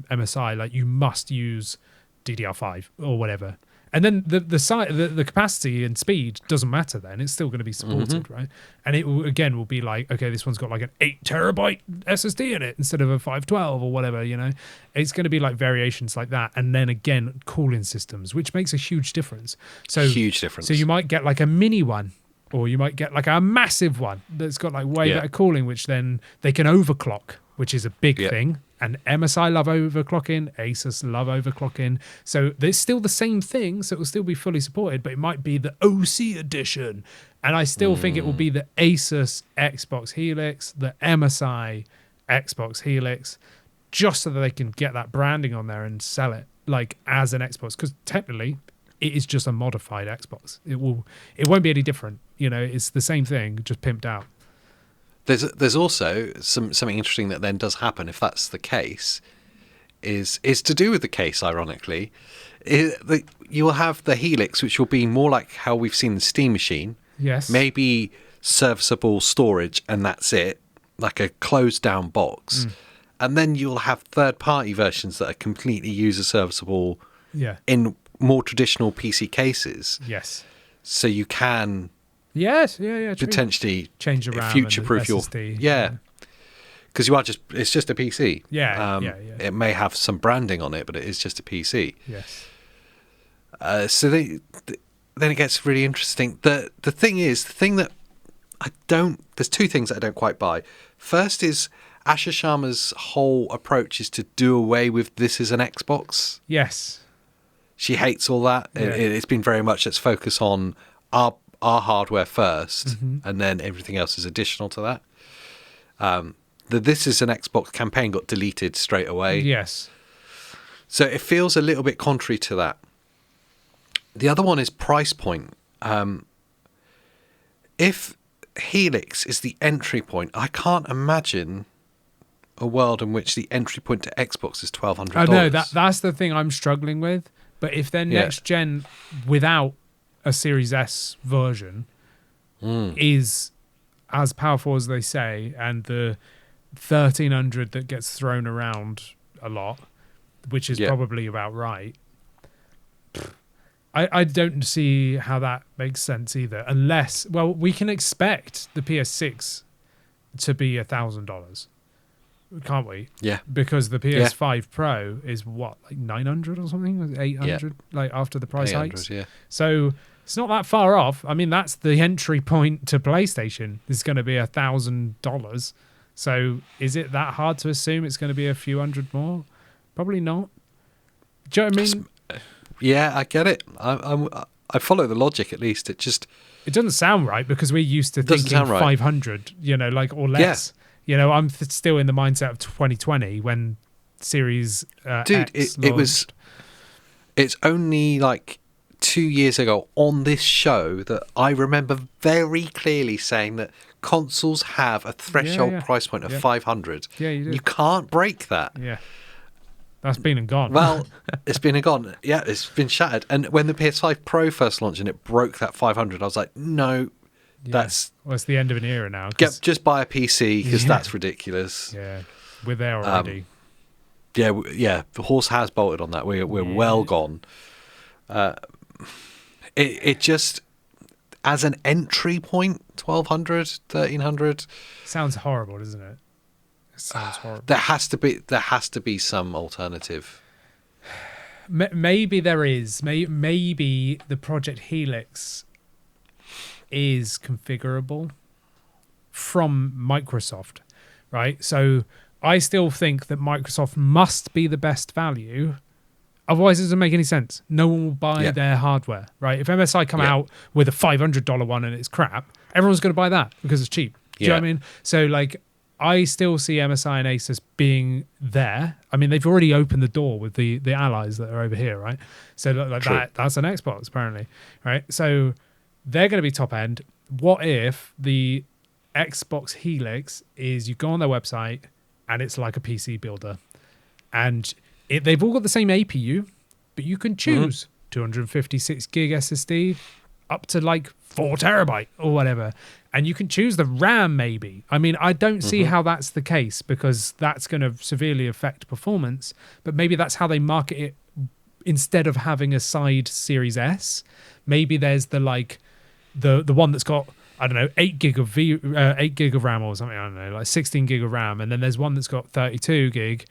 MSI, like, you must use DDR5 or whatever, and then the capacity and speed doesn't matter. Then it's still going to be supported, right? And it will be like, okay, this one's got like an 8 terabyte SSD in it instead of a 512 or whatever. It's going to be like variations like that, and then again, cooling systems, which makes a huge difference. So you might get like a mini one, or you might get like a massive one that's got like way better cooling, which then they can overclock, which is a big thing. And MSI love overclocking, ASUS love overclocking. So there's still the same thing, so it will still be fully supported, but it might be the OC edition. And I still think it will be the ASUS Xbox Helix, the MSI Xbox Helix, just so that they can get that branding on there and sell it like as an Xbox. Because technically, it is just a modified Xbox. It won't be any different. It's the same thing, just pimped out. There's also something interesting that then does happen if that's the case, is to do with the case, ironically. You will have the Helix, which will be more like how we've seen the Steam Machine. Yes. Maybe serviceable storage, and that's it, like a closed down box. And then you'll have third-party versions that are completely user-serviceable in more traditional PC cases. Yes. So you can... Yes, true. Potentially change the RAM, future-proof your because it's just a PC. It may have some branding on it, but it is just a PC. Yes. So then it gets really interesting. The thing that I don't. There's two things that I don't quite buy. First is Asha Sharma's whole approach is to do away with this as an Xbox. Yes. She hates all that. Yeah. It's been very much let's focus on our hardware first, and then everything else is additional to that. The This Is an Xbox campaign got deleted straight away. Yes. So it feels a little bit contrary to that. The other one is price point. If Helix is the entry point, I can't imagine a world in which the entry point to Xbox is $1,200. I know, that's the thing I'm struggling with. But if they're next gen without a Series S version is as powerful as they say, and the 1300 that gets thrown around a lot, which is probably about right, I don't see how that makes sense either, unless, well, we can expect the PS6 to be $1,000, can't we? Yeah. Because the PS5 Pro is what, like 900 or something? 800, like after the price hikes? Yeah. So it's not that far off. I mean, that's the entry point to PlayStation. It's going to be $1,000. So is it that hard to assume it's going to be a few hundred more? Probably not. Do you know what I mean? Yeah, I get it. I follow the logic, at least. It doesn't sound right, because we're used to thinking 500, like, or less. Yeah. I'm still in the mindset of 2020 when Series X launched. It's only like 2 years ago on this show that I remember very clearly saying that consoles have a threshold price point of 500. Yeah, you do. You can't break that. Yeah. That's been and gone. Well, it's been and gone. Yeah, it's been shattered. And when the PS5 Pro first launched and it broke that 500, I was like, no, that's... Well, it's the end of an era now. Just buy a PC, because that's ridiculous. Yeah, we're there already. Yeah, the horse has bolted on that. We're well gone. It just, as an entry point, 1,200, 1,300. Sounds horrible, doesn't it? It sounds horrible. There has to be some alternative. Maybe there is. Maybe the Project Helix is configurable from Microsoft, right? So I still think that Microsoft must be the best value. Otherwise, it doesn't make any sense. No one will buy their hardware, right? If MSI come out with a $500 one and it's crap, everyone's going to buy that because it's cheap. Do you know what I mean? So, like, I still see MSI and ASUS being there. I mean, they've already opened the door with the allies that are over here, right? So, like that's an Xbox, apparently, right? So, they're going to be top end. What if the Xbox Helix is you go on their website and it's like a PC builder, and they've all got the same APU, but you can choose 256 gig SSD up to like 4 terabyte or whatever, and you can choose the RAM maybe. I mean, I don't see how that's the case, because that's going to severely affect performance, but maybe that's how they market it. Instead of having a side Series S, maybe there's the one that's got, I don't know, 8 gig of RAM or something, I don't know, like 16 gig of RAM, and then there's one that's got 32 gig,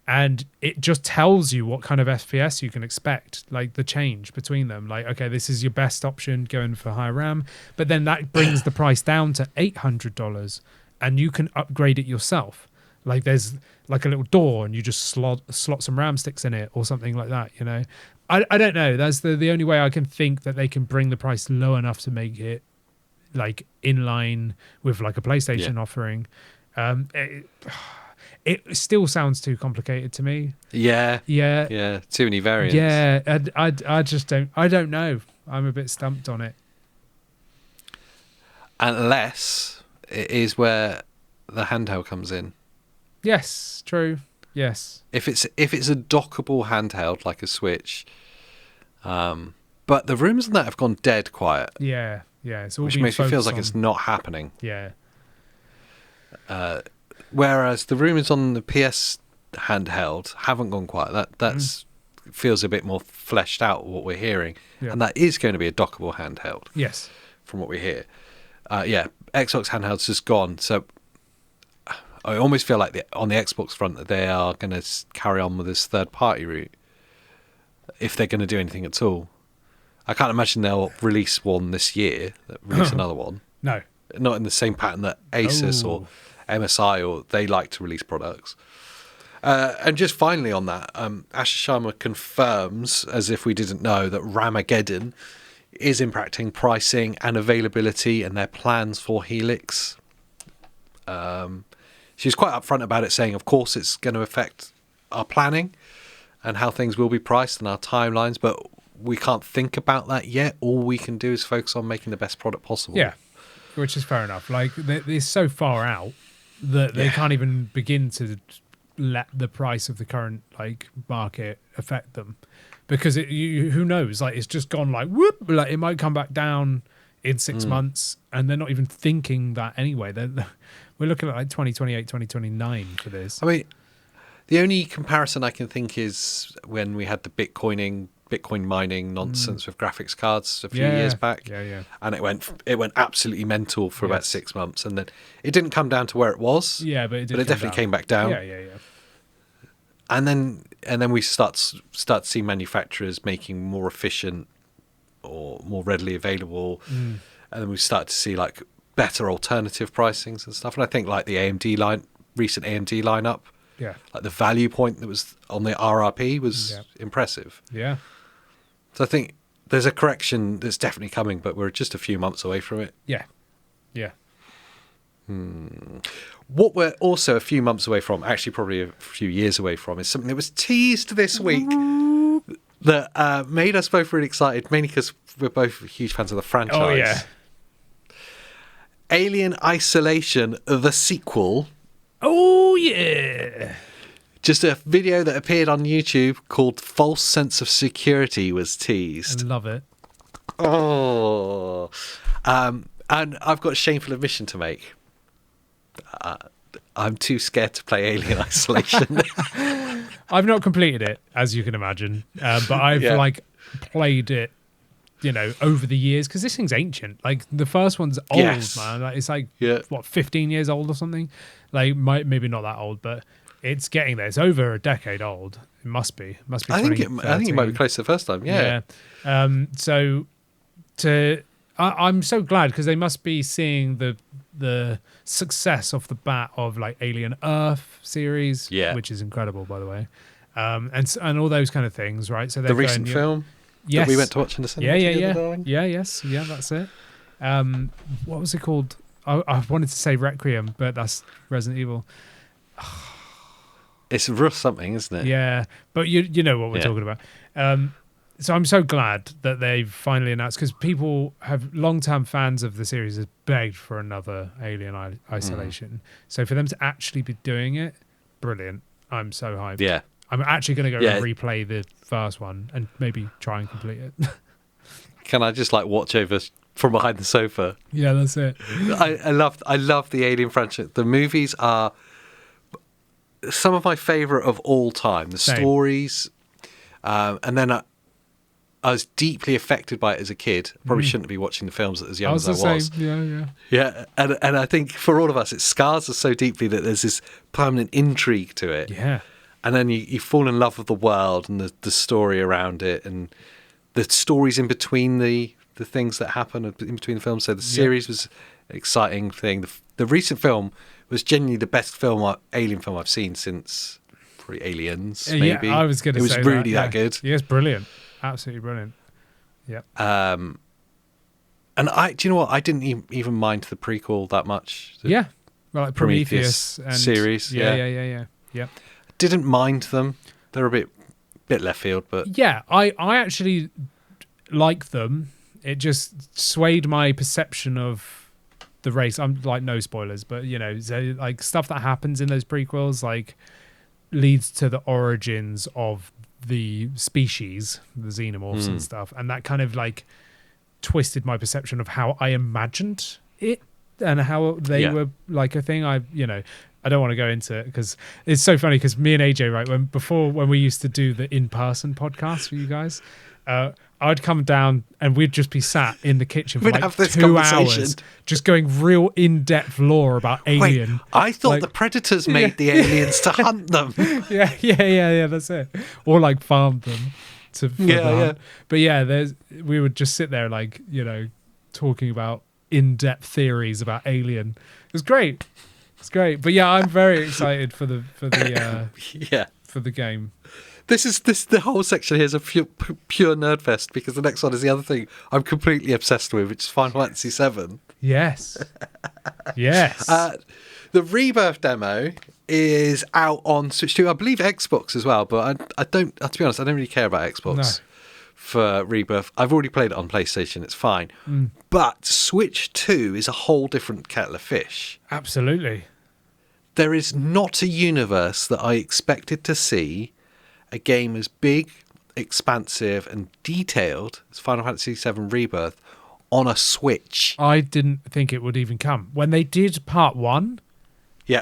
and it just tells you what kind of FPS you can expect, like the change between them. Like, okay, this is your best option going for high RAM, but then that brings the price down to $800, and you can upgrade it yourself. Like, there's like a little door, and you just slot some RAM sticks in it or something like that, you know? I don't know. That's the only way I can think that they can bring the price low enough to make it like in line with like a PlayStation offering. It still sounds too complicated to me. Yeah. Too many variants. Yeah, I just don't know. I'm a bit stumped on it. Unless it is where the handheld comes in. Yes, true. Yes. If it's a dockable handheld like a Switch, but the rumors on that have gone dead quiet. Yeah. It's all which makes me feel like it's not happening. Yeah. Whereas the rumours on the PS handheld haven't gone quiet. That's feels a bit more fleshed out, what we're hearing, and that is going to be a dockable handheld. Yes, from what we hear. Xbox handheld's just gone. So I almost feel like on the Xbox front that they are going to carry on with this third-party route, if they're going to do anything at all. I can't imagine they'll release one this year. Release another one. No, not in the same pattern that ASUS or MSI or they like to release products. And just finally on that, Asher Sharma confirms, as if we didn't know, that Ramageddon is impacting pricing and availability and their plans for Helix. She's quite upfront about it, saying, of course, it's going to affect our planning and how things will be priced and our timelines, but we can't think about that yet. All we can do is focus on making the best product possible. Yeah, which is fair enough. Like, they're so far out that they can't even begin to let the price of the current like market affect them, because who knows? Like, it's just gone like whoop. Like, it might come back down in 6 months, and they're not even thinking that anyway. We're looking at like 2028, 2029 for this. I mean, the only comparison I can think is when we had the Bitcoin mining nonsense with graphics cards a few years back. Yeah. And it went absolutely mental for about 6 months, and then it didn't come down to where it was. Yeah, but it definitely came back down. Yeah. And then we start to see manufacturers making more efficient or more readily available, and then we start to see like better alternative pricings and stuff. And I think like the recent AMD lineup, like the value point that was on the RRP was impressive. Yeah. So I think there's a correction that's definitely coming, but we're just a few months away from it. Yeah. What we're also a few months away from, actually probably a few years away from, is something that was teased this week that made us both really excited, mainly because we're both huge fans of the franchise. Oh, yeah. Alien Isolation, the sequel. Oh, yeah. Just a video that appeared on YouTube called False Sense of Security was teased. I love it. Oh. And I've got a shameful admission to make. I'm too scared to play Alien Isolation. I've not completed it, as you can imagine, but I've like played it, over the years, because this thing's ancient. Like the first one's old, man. Like, it's like 15 years old or something. Like maybe not that old, but it's getting there. It's over a decade old. It must be. I think it might be close to the first time. Yeah. I'm so glad, because they must be seeing the success off the bat of like Alien Earth series, which is incredible, by the way, and all those kind of things, right? So the recent film that we went to watch in the cinema. Yeah, that's it. What was it called? I wanted to say Requiem, but that's Resident Evil. It's rough something, isn't it? Yeah, but you know what we're talking about. So I'm so glad that they've finally announced, because people have long-term fans of the series have begged for another Alien Isolation. So for them to actually be doing it, brilliant. I'm so hyped. Yeah. I'm actually going to go and replay the first one and maybe try and complete it. Can I just like watch over from behind the sofa? Yeah, that's it. I love the Alien franchise. The movies are some of my favourite of all time. The stories, and then I was deeply affected by it as a kid. Probably shouldn't be watching the films as young as I was. Yeah. And I think for all of us, it scars us so deeply that there's this permanent intrigue to it. Yeah. And then you fall in love with the world and the story around it, and the stories in between the things that happen in between the films. So the series was an exciting thing. The recent film was genuinely the best Alien film I've seen since probably Aliens, maybe. Yeah, I was going to say it was really that good. Yeah, it's brilliant. Absolutely brilliant. Yeah. And do you know what? I didn't even mind the prequel that much. Well, like Prometheus and series. Yeah. Didn't mind them. They're a bit left field, but I actually like them. It just swayed my perception of the race. I'm like, no spoilers, but so, like stuff that happens in those prequels like leads to the origins of the species, the xenomorphs and stuff, and that kind of like twisted my perception of how I imagined it and how they were like a thing. I don't want to go into it because it's so funny, because me and AJ, right, when we used to do the in-person podcast for you guys, I'd come down and we'd just be sat in the kitchen for like 2 hours just going real in-depth lore about Alien. Wait, I thought the Predators made the aliens to hunt them. Yeah, that's it. Or like farmed them for the hunt. But we would just sit there like, talking about in-depth theories about Alien. It was great. It's great. But yeah, I'm very excited for the game. The whole section here is a pure nerd fest, because the next one is the other thing I'm completely obsessed with, which is Final Fantasy VII. Yes. The Rebirth demo is out on Switch 2. I believe Xbox as well, but I don't. To be honest, I don't really care about Xbox for Rebirth. I've already played it on PlayStation. It's fine. But Switch 2 is a whole different kettle of fish. Absolutely. There is not a universe that I expected to see a game as big, expansive, and detailed as Final Fantasy VII Rebirth on a Switch. I didn't think it would even come. When they did part 1,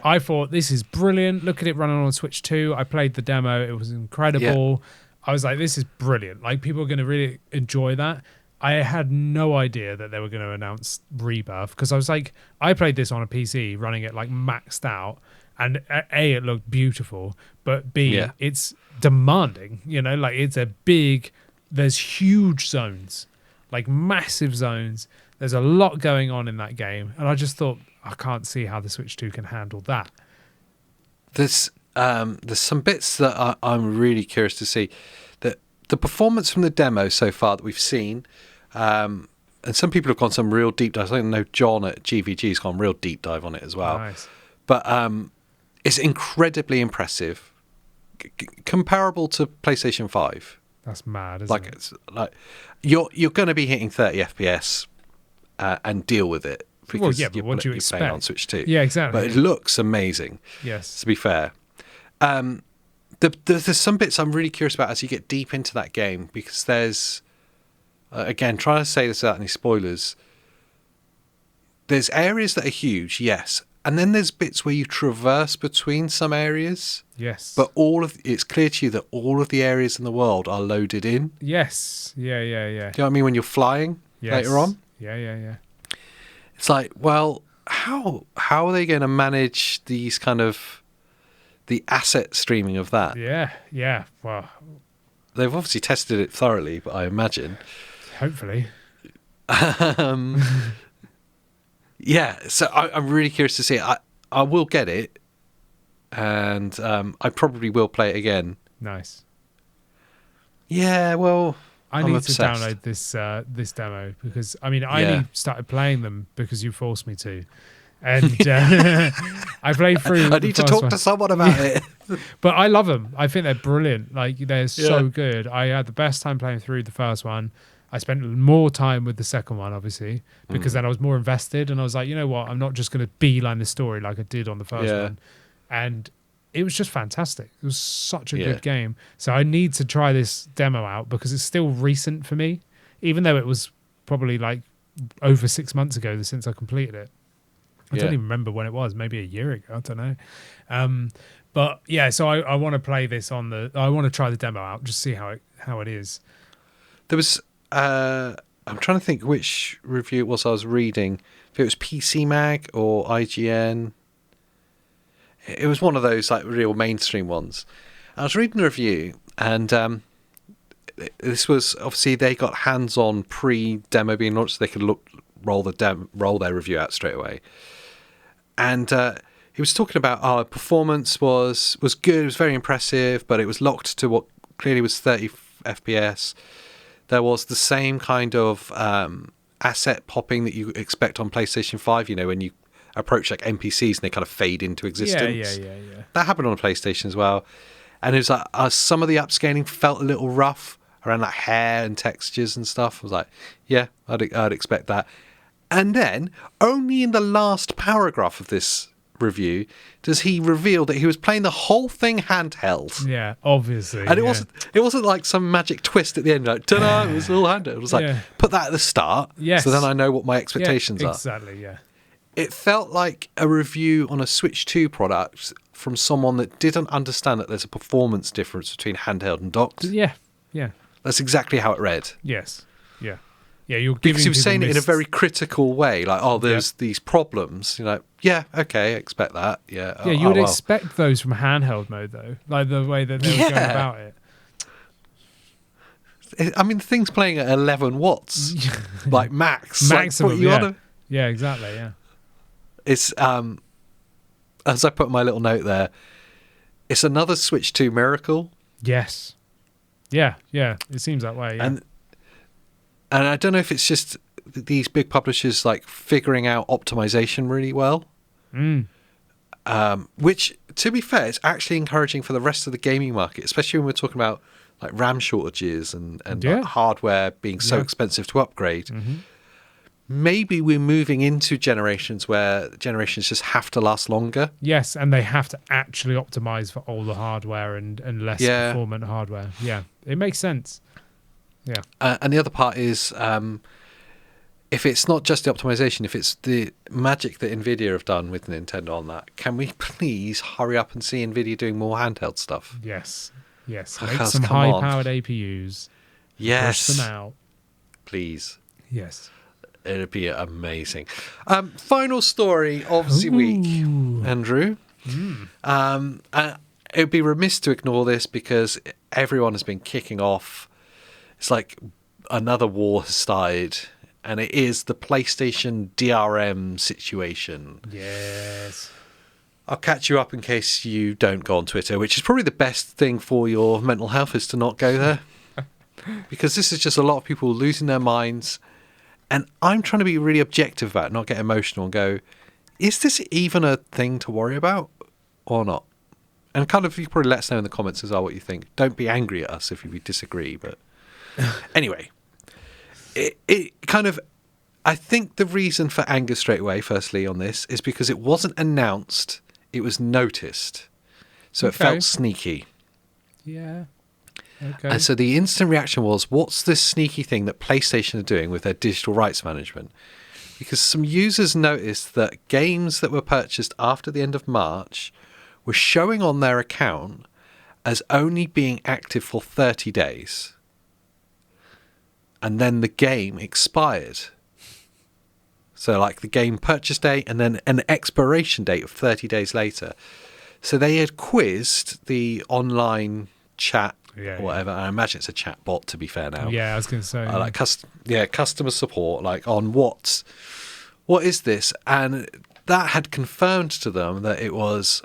I thought, this is brilliant. Look at it running on Switch 2. I played the demo. It was incredible. I was like, this is brilliant. Like, people are going to really enjoy that. I had no idea that they were going to announce Rebirth, because I was like, I played this on a PC running it like maxed out, and A, it looked beautiful, but B, it's demanding, like it's there's huge zones, like massive zones. There's a lot going on in that game, and I just thought, I can't see how the Switch 2 can handle that. There's some bits that I'm really curious to see. The performance from the demo so far that we've seen, and some people have gone some real deep dives. I know John at GVG has gone real deep dive on it as well. Nice. But it's incredibly impressive, comparable to PlayStation 5. That's mad, isn't it? It's like you're going to be hitting 30 FPS and deal with it, because but what do you expect? Playing on Switch 2. Yeah, exactly. But it looks amazing. Yes. To be fair. There's some bits I'm really curious about as you get deep into that game, because there's, again, trying to say this without any spoilers, there's areas that are huge, yes, and then there's bits where you traverse between some areas. Yes. But it's clear to you that all of the areas in the world are loaded in. Yes. Yeah. Do you know what I mean? When you're flying later on. Yeah. It's like, well, how are they going to manage these kind of the asset streaming of that? Yeah. Well, they've obviously tested it thoroughly, but I imagine. Hopefully. Yeah, so I'm really curious to see it. I will get it, and I probably will play it again. Nice. Yeah, well, I'm need obsessed to download this demo because I only started playing them because you forced me to, and I played through. I need to talk to someone about it. But I love them. I think they're brilliant. Like they're so good. I had the best time playing through the first one. I spent more time with the second one, obviously, because then I was more invested, and I was like, you know what? I'm not just going to beeline the story like I did on the first one, and it was just fantastic. It was such a good game. So I need to try this demo out because it's still recent for me, even though it was probably like over 6 months ago since I completed it. I don't even remember when it was, maybe a year ago. I don't know. But yeah, so I want to play this I want to try the demo out, just see how it is. There was, I'm trying to think which review it was I was reading. If it was PC Mag or IGN. It was one of those like real mainstream ones. I was reading a review, and this was obviously they got hands-on pre-demo being launched, so they could roll their review out straight away. And he was talking about performance was good, it was very impressive, but it was locked to what clearly was 30 FPS. There was the same kind of asset popping that you expect on PlayStation 5, you know, when you approach like NPCs and they kind of fade into existence. Yeah. That happened on PlayStation as well. And it was like some of the upscaling felt a little rough around like hair and textures and stuff. I was like, yeah, I'd expect that. And then only in the last paragraph of this review does he reveal that he was playing the whole thing handheld. Yeah, obviously. And it wasn't like some magic twist at the end, like, ta-da, it was all handheld. It was like, put that at the start, so then I know what my expectations are. Exactly, yeah. It felt like a review on a Switch 2 product from someone that didn't understand that there's a performance difference between handheld and docked. Yeah. That's exactly how it read. Yes. Yeah, you're giving because he was saying it in a very critical way, like, there's these problems. You're like, yeah, okay, I expect that. Yeah, you would expect those from handheld mode, though, like the way that they were going about it. I mean, the thing's playing at 11 watts, like max. Maximum, like, Yeah, exactly, yeah. It's, as I put my little note there, it's another Switch 2 miracle. Yes. Yeah, it seems that way, yeah. And I don't know if it's just these big publishers like figuring out optimization really well. Which, to be fair, is actually encouraging for the rest of the gaming market, especially when we're talking about like RAM shortages and like hardware being so expensive to upgrade. Mm-hmm. Maybe we're moving into generations where generations just have to last longer. Yes, and they have to actually optimize for older hardware and less performant hardware. Yeah, it makes sense. Yeah. And the other part is, if it's not just the optimization, if it's the magic that NVIDIA have done with Nintendo on that, can we please hurry up and see NVIDIA doing more handheld stuff? Yes. Make some high-powered APUs. Yes. Push them out. Please. Yes. It'd be amazing. Final story of the week, Andrew. It would be remiss to ignore this because everyone has been kicking off. It's like another war has started, and it is the PlayStation DRM situation. Yes. I'll catch you up in case you don't go on Twitter, which is probably the best thing for your mental health is to not go there. Because this is just a lot of people losing their minds. And I'm trying to be really objective about it, not get emotional and go, is this even a thing to worry about or not? And kind of, you can probably let us know in the comments as well what you think. Don't be angry at us if you disagree, but anyway, it kind of, I think the reason for anger straight away, firstly, on this, is because it wasn't announced, it was noticed. So it felt sneaky. Yeah. Okay. And so the instant reaction was, what's this sneaky thing that PlayStation are doing with their digital rights management? because some users noticed that games that were purchased after the end of March were showing on their account as only being active for 30 days. And then the game expired. So like the game purchase date and then an expiration date of 30 days later. So they had quizzed the online chat or whatever. I imagine it's a chat bot, to be fair now. Yeah, I was going to say. Like customer support, like on what is this? And that had confirmed to them that it was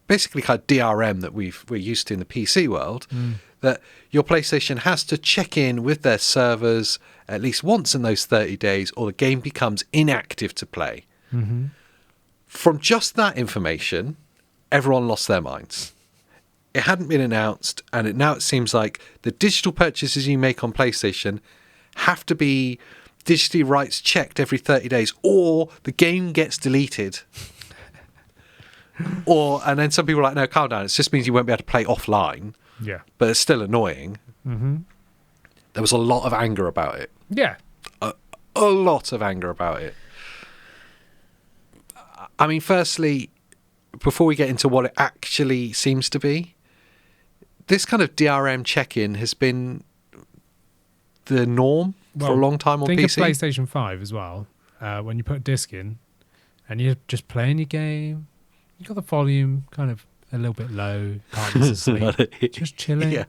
basically kind of DRM that we're used to in the PC world, that your PlayStation has to check in with their servers at least once in those 30 days or the game becomes inactive to play. Mm-hmm. From just that information, everyone lost their minds. It hadn't been announced, and now it seems like the digital purchases you make on PlayStation have to be digitally rights checked every 30 days, or the game gets deleted. And then some people are like, no, calm down. It just means you won't be able to play offline. Yeah. But it's still annoying. Mm-hmm. There was a lot of anger about it. Yeah. A lot of anger about it. I mean, firstly, before we get into what it actually seems to be, this kind of DRM check-in has been the norm for a long time on PC. Think of PlayStation 5 as well. When you put a disc in and you're just playing your game, you got the volume kind of a little bit low, can't miss a sleep, just chilling. Yeah.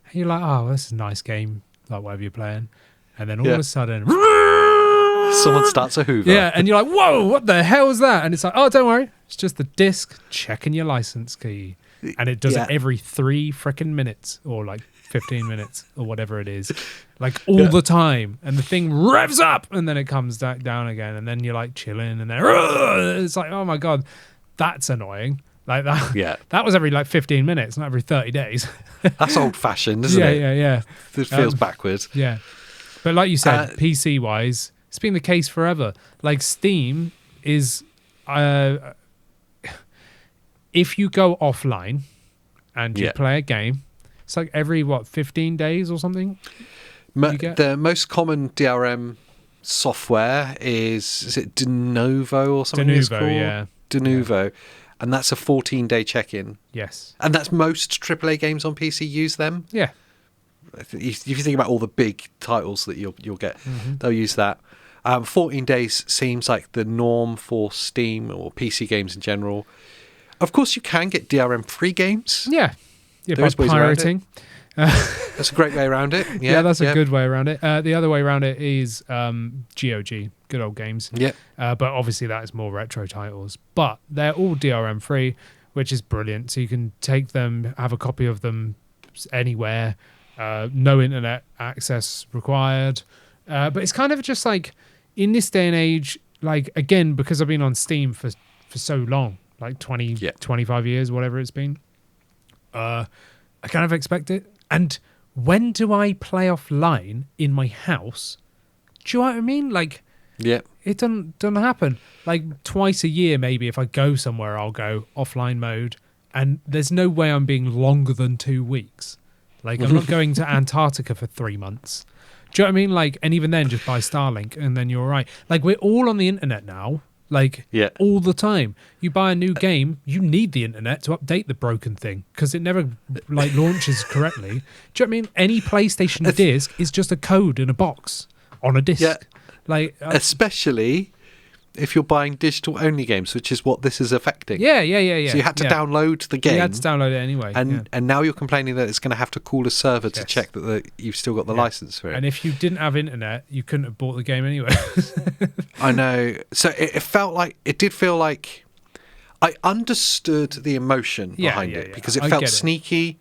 And you're like, oh, this is a nice game, like whatever you're playing. And then all of a sudden, someone starts a Hoover. Yeah, and you're like, whoa, what the hell is that? And it's like, oh, don't worry, it's just the disc checking your license key. And it does it every 3 freaking minutes or like 15 minutes or whatever it is, like all the time. And the thing revs up and then it comes down again. And then you're like chilling and then it's like, oh my God, that's annoying. Like that. Yeah. That was every like 15 minutes, not every 30 days. That's old fashioned, isn't it? Yeah. It feels backwards. Yeah. But like you said, PC wise, it's been the case forever. Like Steam is, if you go offline and you play a game, it's like every 15 days or something. The most common DRM software is it Denuvo or something? Denuvo, and that's a 14-day check-in. Yes, and that's most AAA games on PC use them. Yeah, if you think about all the big titles that you'll get, they'll use that. 14 days seems like the norm for Steam or PC games in general. Of course, you can get DRM-free games. Yeah, by pirating. That's a great way around it. Yeah, that's a good way around it. The other way around it is GOG, good old games. Yeah. But obviously that is more retro titles. But they're all DRM-free, which is brilliant. So you can take them, have a copy of them anywhere, no internet access required. But it's kind of just like, in this day and age, like, again, because I've been on Steam for so long, like 25 years, whatever it's been, I kind of expect it. And when do I play offline in my house? Do you know what I mean? Like, it doesn't happen. Like twice a year, maybe if I go somewhere, I'll go offline mode. And there's no way I'm being longer than 2 weeks. Like, I'm not going to Antarctica for 3 months. Do you know what I mean? Like, and even then, just buy Starlink and then you're all right. Like, we're all on the internet now. Like, all the time. You buy a new game, you need the internet to update the broken thing because it never, like, launches correctly. Do you know what I mean? Any PlayStation disc is just a code in a box on a disc. Yeah. Like, especially if you're buying digital-only games, which is what this is affecting. Yeah. So you had to download the game. You had to download it anyway. And now you're complaining that it's going to have to call a server to check that you've still got the license for it. And if you didn't have internet, you couldn't have bought the game anyway. I know. So it did feel like I understood the emotion behind it because it felt sneaky.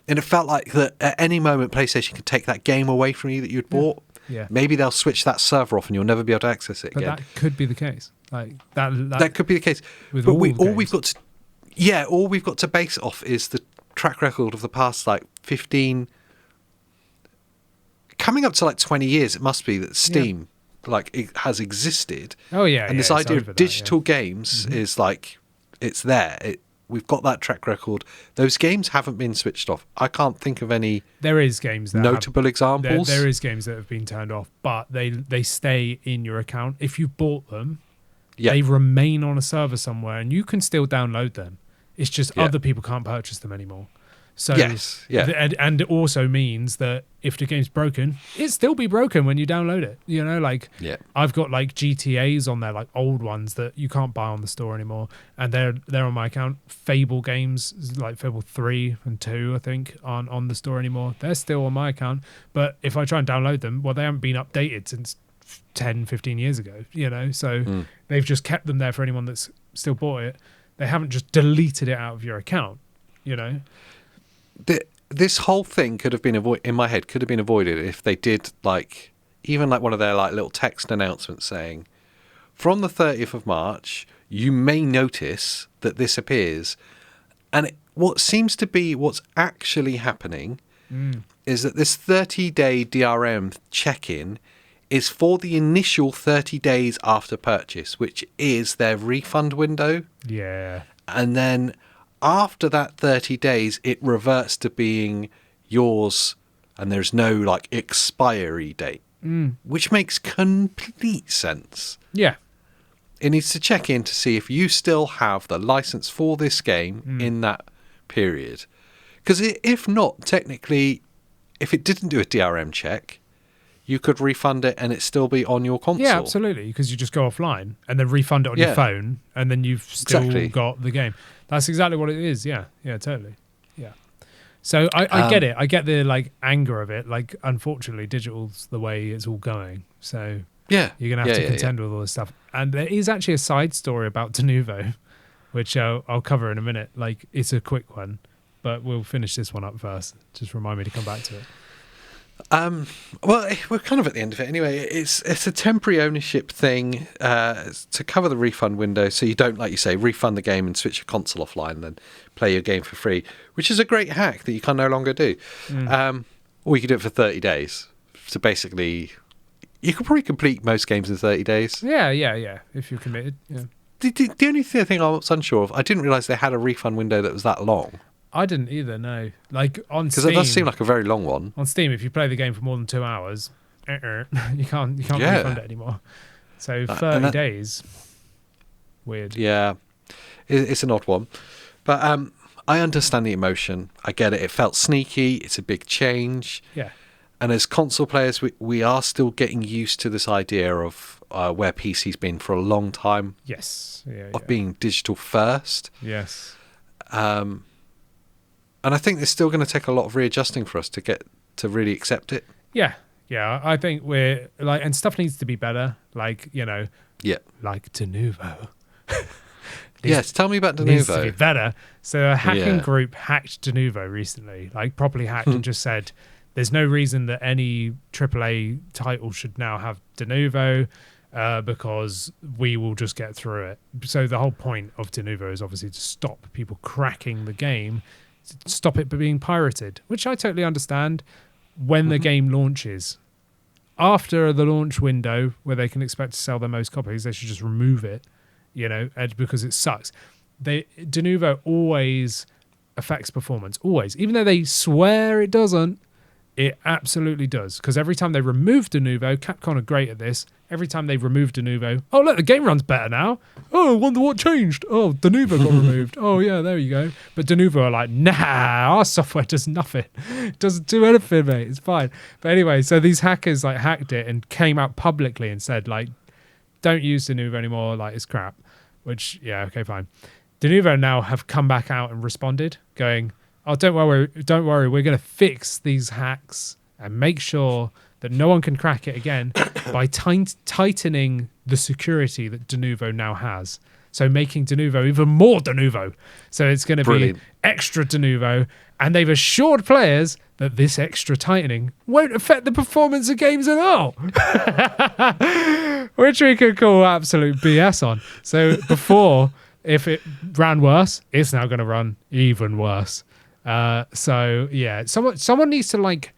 And it felt like that at any moment PlayStation could take that game away from you that you'd bought. Yeah. Maybe they'll switch that server off and you'll never be able to access it again. But that could be the case. Like that could be the case. But all we've got to base it off is the track record of the past 15, coming up to 20 years. It must be that Steam it has existed. Oh yeah. And this idea of digital games is it's there. We've got that track record. Those games haven't been switched off. I can't think of any There is games that notable examples. There is games that have been turned off, but they stay in your account. If you bought them, they remain on a server somewhere, and you can still download them. It's just other people can't purchase them anymore. So and it also means that if the game's broken, it'll still be broken when you download it. You know, like I've got like GTAs on there, like old ones that you can't buy on the store anymore, and they're on my account. Fable games like Fable 3 and 2, I think, aren't on the store anymore. They're still on my account, but if I try and download them, well, they haven't been updated since 10, 15 years ago. You know, so they've just kept them there for anyone that's still bought it. They haven't just deleted it out of your account. You know. This whole thing could have been in my head could have been avoided if they did like even like one of their like little text announcements saying from the 30th of March you may notice that this appears, and what seems to be what's actually happening is that this 30-day DRM check-in is for the initial 30 days after purchase, which is their refund window. Yeah. And then after that 30 days, it reverts to being yours, and there's no like expiry date, which makes complete sense. Yeah. It needs to check in to see if you still have the license for this game in that period. Because if not, technically, if it didn't do a DRM check, you could refund it and it still be on your console. Yeah, absolutely, because you just go offline and then refund it on your phone, and then you've still got the game. That's exactly what it is. Yeah, totally. Yeah. So I get it. I get the like anger of it. Like, unfortunately, digital's the way it's all going. So you're gonna have to contend with all this stuff. And there is actually a side story about Denuvo, which I'll cover in a minute. Like, it's a quick one, but we'll finish this one up first. Just remind me to come back to it. Well, we're kind of at the end of it anyway. It's a temporary ownership thing to cover the refund window, so you don't, like you say, refund the game and switch your console offline and then play your game for free, which is a great hack that you can no longer do. Or you could do it for 30 days. So basically, you could probably complete most games in 30 days. Yeah, if you're committed. Yeah. The only thing I was unsure of, I didn't realise they had a refund window that was that long. I didn't either, no. Like on Steam, because it does seem like a very long one. On Steam, if you play the game for more than 2 hours, you can't refund it anymore. So 30 days, weird. Yeah, it's an odd one, but I understand the emotion. I get it. It felt sneaky. It's a big change. Yeah. And as console players, we are still getting used to this idea of where PC's been for a long time. Yes. Of being digital first. Yes. And I think there's still going to take a lot of readjusting for us to get to really accept it. Yeah. I think we're like, and stuff needs to be better. Like, like Denuvo. Yes, tell me about Denuvo. Needs to be better. So a hacking group hacked Denuvo recently, like properly hacked, and just said, there's no reason that any AAA title should now have Denuvo because we will just get through it. So the whole point of Denuvo is obviously to stop people cracking the game, stop it being pirated, which I totally understand. When the game launches, after the launch window where they can expect to sell their most copies, they should just remove it, because it sucks. Denuvo always affects performance, always, even though they swear it doesn't. It absolutely does, because every time they remove Denuvo, Capcom are great at this. Every time they remove Denuvo, oh look, the game runs better now. Oh, I wonder what changed. Oh, Denuvo got removed. Oh yeah, there you go. But Denuvo are like, nah, our software does nothing. It doesn't do anything, mate. It's fine. But anyway, so these hackers like hacked it and came out publicly and said like, don't use Denuvo anymore. Like, it's crap. Which, yeah, okay, fine. Denuvo now have come back out and responded, going, oh, don't worry, we're going to fix these hacks and make sure that no one can crack it again by tightening the security that Denuvo now has. So making Denuvo even more Denuvo. So it's going to be extra Denuvo, and they've assured players that this extra tightening won't affect the performance of games at all. Which we could call absolute BS on. So before, if it ran worse, it's now going to run even worse. So yeah, someone needs to like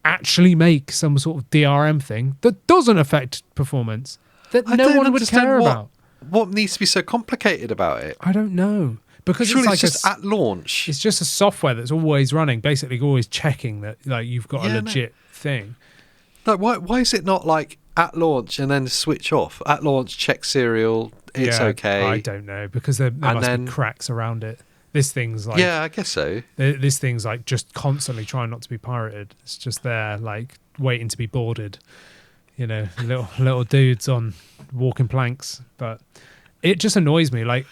actually make some sort of DRM thing that doesn't affect performance that no one would care about. What needs to be so complicated about it? I don't know, because Surely it's like just at launch. it's just a software that's always running, basically always checking that like you've got a legit thing. No, why is it not like at launch and then switch off? At launch, check serial, it's okay. I don't know, because there must be cracks around it. This thing's like... Yeah, I guess so. This thing's like just constantly trying not to be pirated. It's just there, like waiting to be boarded. You know, little dudes on walking planks. But it just annoys me. Like,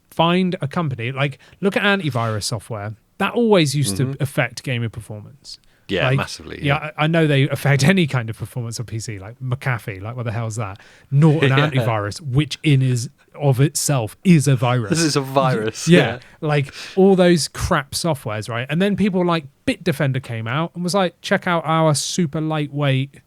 find a company, like look at antivirus software. That always used to affect gaming performance. Yeah, like, massively. Yeah, I know they affect any kind of performance on PC, like McAfee, like what the hell is that? Not an antivirus, which is of itself is a virus. This is a virus. Yeah, like all those crap softwares, right? And then people like Bitdefender came out and was like, check out our super lightweight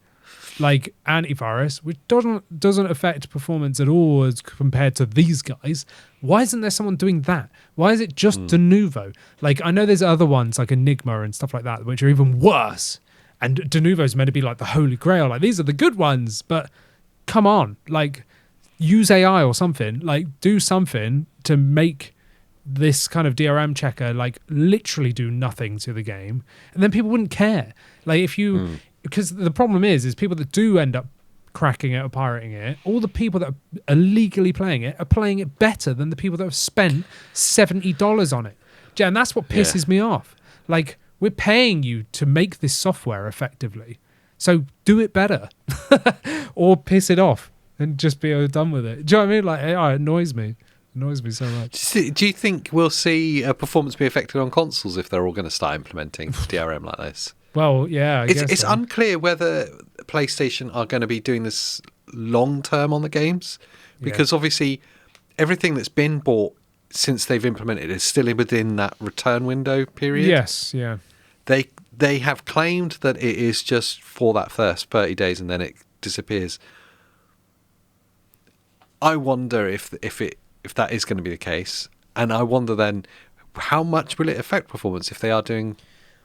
like antivirus, which doesn't affect performance at all as compared to these guys. Why isn't there someone doing that? Why is it just Denuvo? Like, I know there's other ones like Enigma and stuff like that, which are even worse. And Denuvo's meant to be like the holy grail. Like, these are the good ones, but come on, like, use AI or something. Like, do something to make this kind of DRM checker like literally do nothing to the game, and then people wouldn't care. Like, if you because the problem is people that do end up cracking it or pirating it, all the people that are illegally playing it are playing it better than the people that have spent $70 on it. And that's what pisses me off. Like, we're paying you to make this software effectively, so do it better or piss it off and just be done with it. Do you know what I mean? Like, it annoys me. Annoys me so much. Do you think we'll see performance be affected on consoles if they're all going to start implementing DRM like this? Well, yeah, I guess it's so. unclear whether PlayStation are going to be doing this long term on the games, because obviously everything that's been bought since they've implemented is still within that return window period. Yes, yeah. They have claimed that it is just for that first 30 days and then it disappears. I wonder if that is going to be the case, and I wonder then how much will it affect performance if they are doing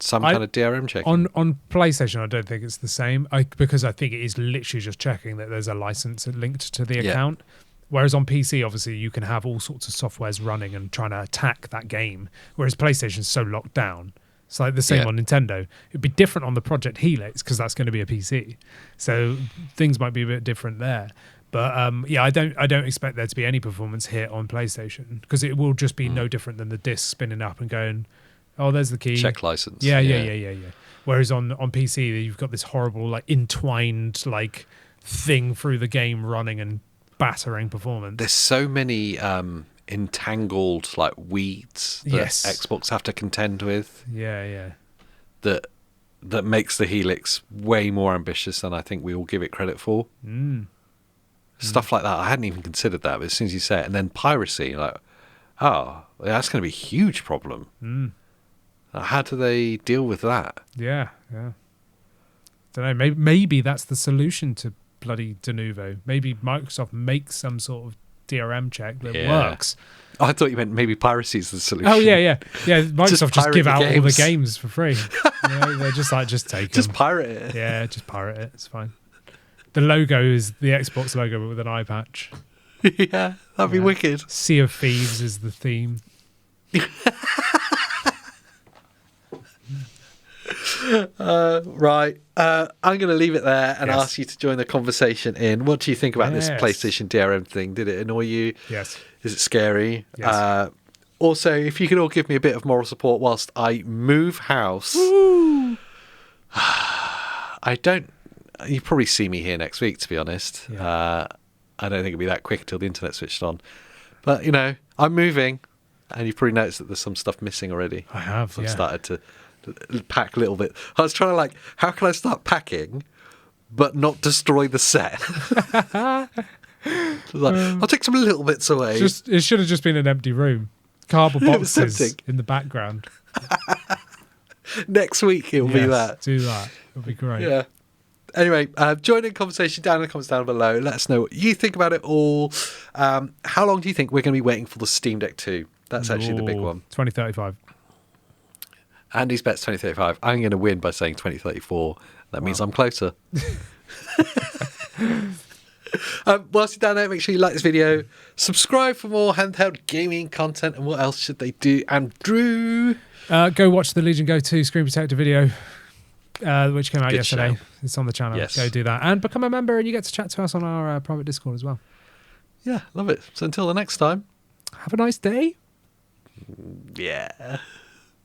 some kind of DRM checking. On PlayStation, I don't think it's the same, because I think it is literally just checking that there's a license linked to the account. Whereas on PC, obviously, you can have all sorts of softwares running and trying to attack that game. Whereas PlayStation's so locked down. It's like the same on Nintendo. It'd be different on the Project Helix because that's going to be a PC. So things might be a bit different there. But I don't expect there to be any performance hit on PlayStation, because it will just be no different than the disc spinning up and going, oh, there's the key. Check license. Yeah. Whereas on PC, you've got this horrible, like, entwined, like, thing through the game running and battering performance. There's so many entangled, like, weeds that Xbox have to contend with. Yeah. That makes the Helix way more ambitious than I think we all give it credit for. Stuff like that. I hadn't even considered that, but as soon as you say it, and then piracy, like, oh, that's going to be a huge problem. How do they deal with that? Yeah. Don't know. Maybe that's the solution to bloody Denuvo. Maybe Microsoft makes some sort of DRM check that works. Oh, I thought you meant maybe piracy is the solution. Oh, yeah. Microsoft just give out all the games for free. They're just like, just take them. Just pirate it. Yeah, just pirate it. It's fine. The logo is the Xbox logo, but with an eye patch. Yeah, that'd be wicked. Sea of Thieves is the theme. Right. I'm going to leave it there and ask you to join the conversation in. What do you think about this PlayStation DRM thing? Did it annoy you? Yes. Is it scary? Yes. Also, if you could all give me a bit of moral support whilst I move house. You probably see me here next week, to be honest. I don't think it'll be that quick until the internet switched on. But, I'm moving, and you've probably noticed that there's some stuff missing already. I have, I've started to pack a little bit. I was trying to, how can I start packing but not destroy the set? I'll take some little bits away. It should have just been an empty room. Cardboard boxes in the background. Next week it'll be that. Do that. It'll be great. Yeah. Anyway, join in the conversation down in the comments down below. Let us know what you think about it all. How long do you think we're going to be waiting for the Steam Deck 2? That's actually the big one. 2035. Andy's bet's 2035. I'm going to win by saying 2034. That means I'm closer. Whilst you're down there, make sure you like this video, subscribe for more handheld gaming content, and what else should they do? Andrew? Go watch the Legion Go 2 Screen Protector video, which came out Good yesterday. show. It's on the channel. Yes. Go do that. And become a member, and you get to chat to us on our private Discord as well. Yeah, love it. So until the next time. Have a nice day. Yeah.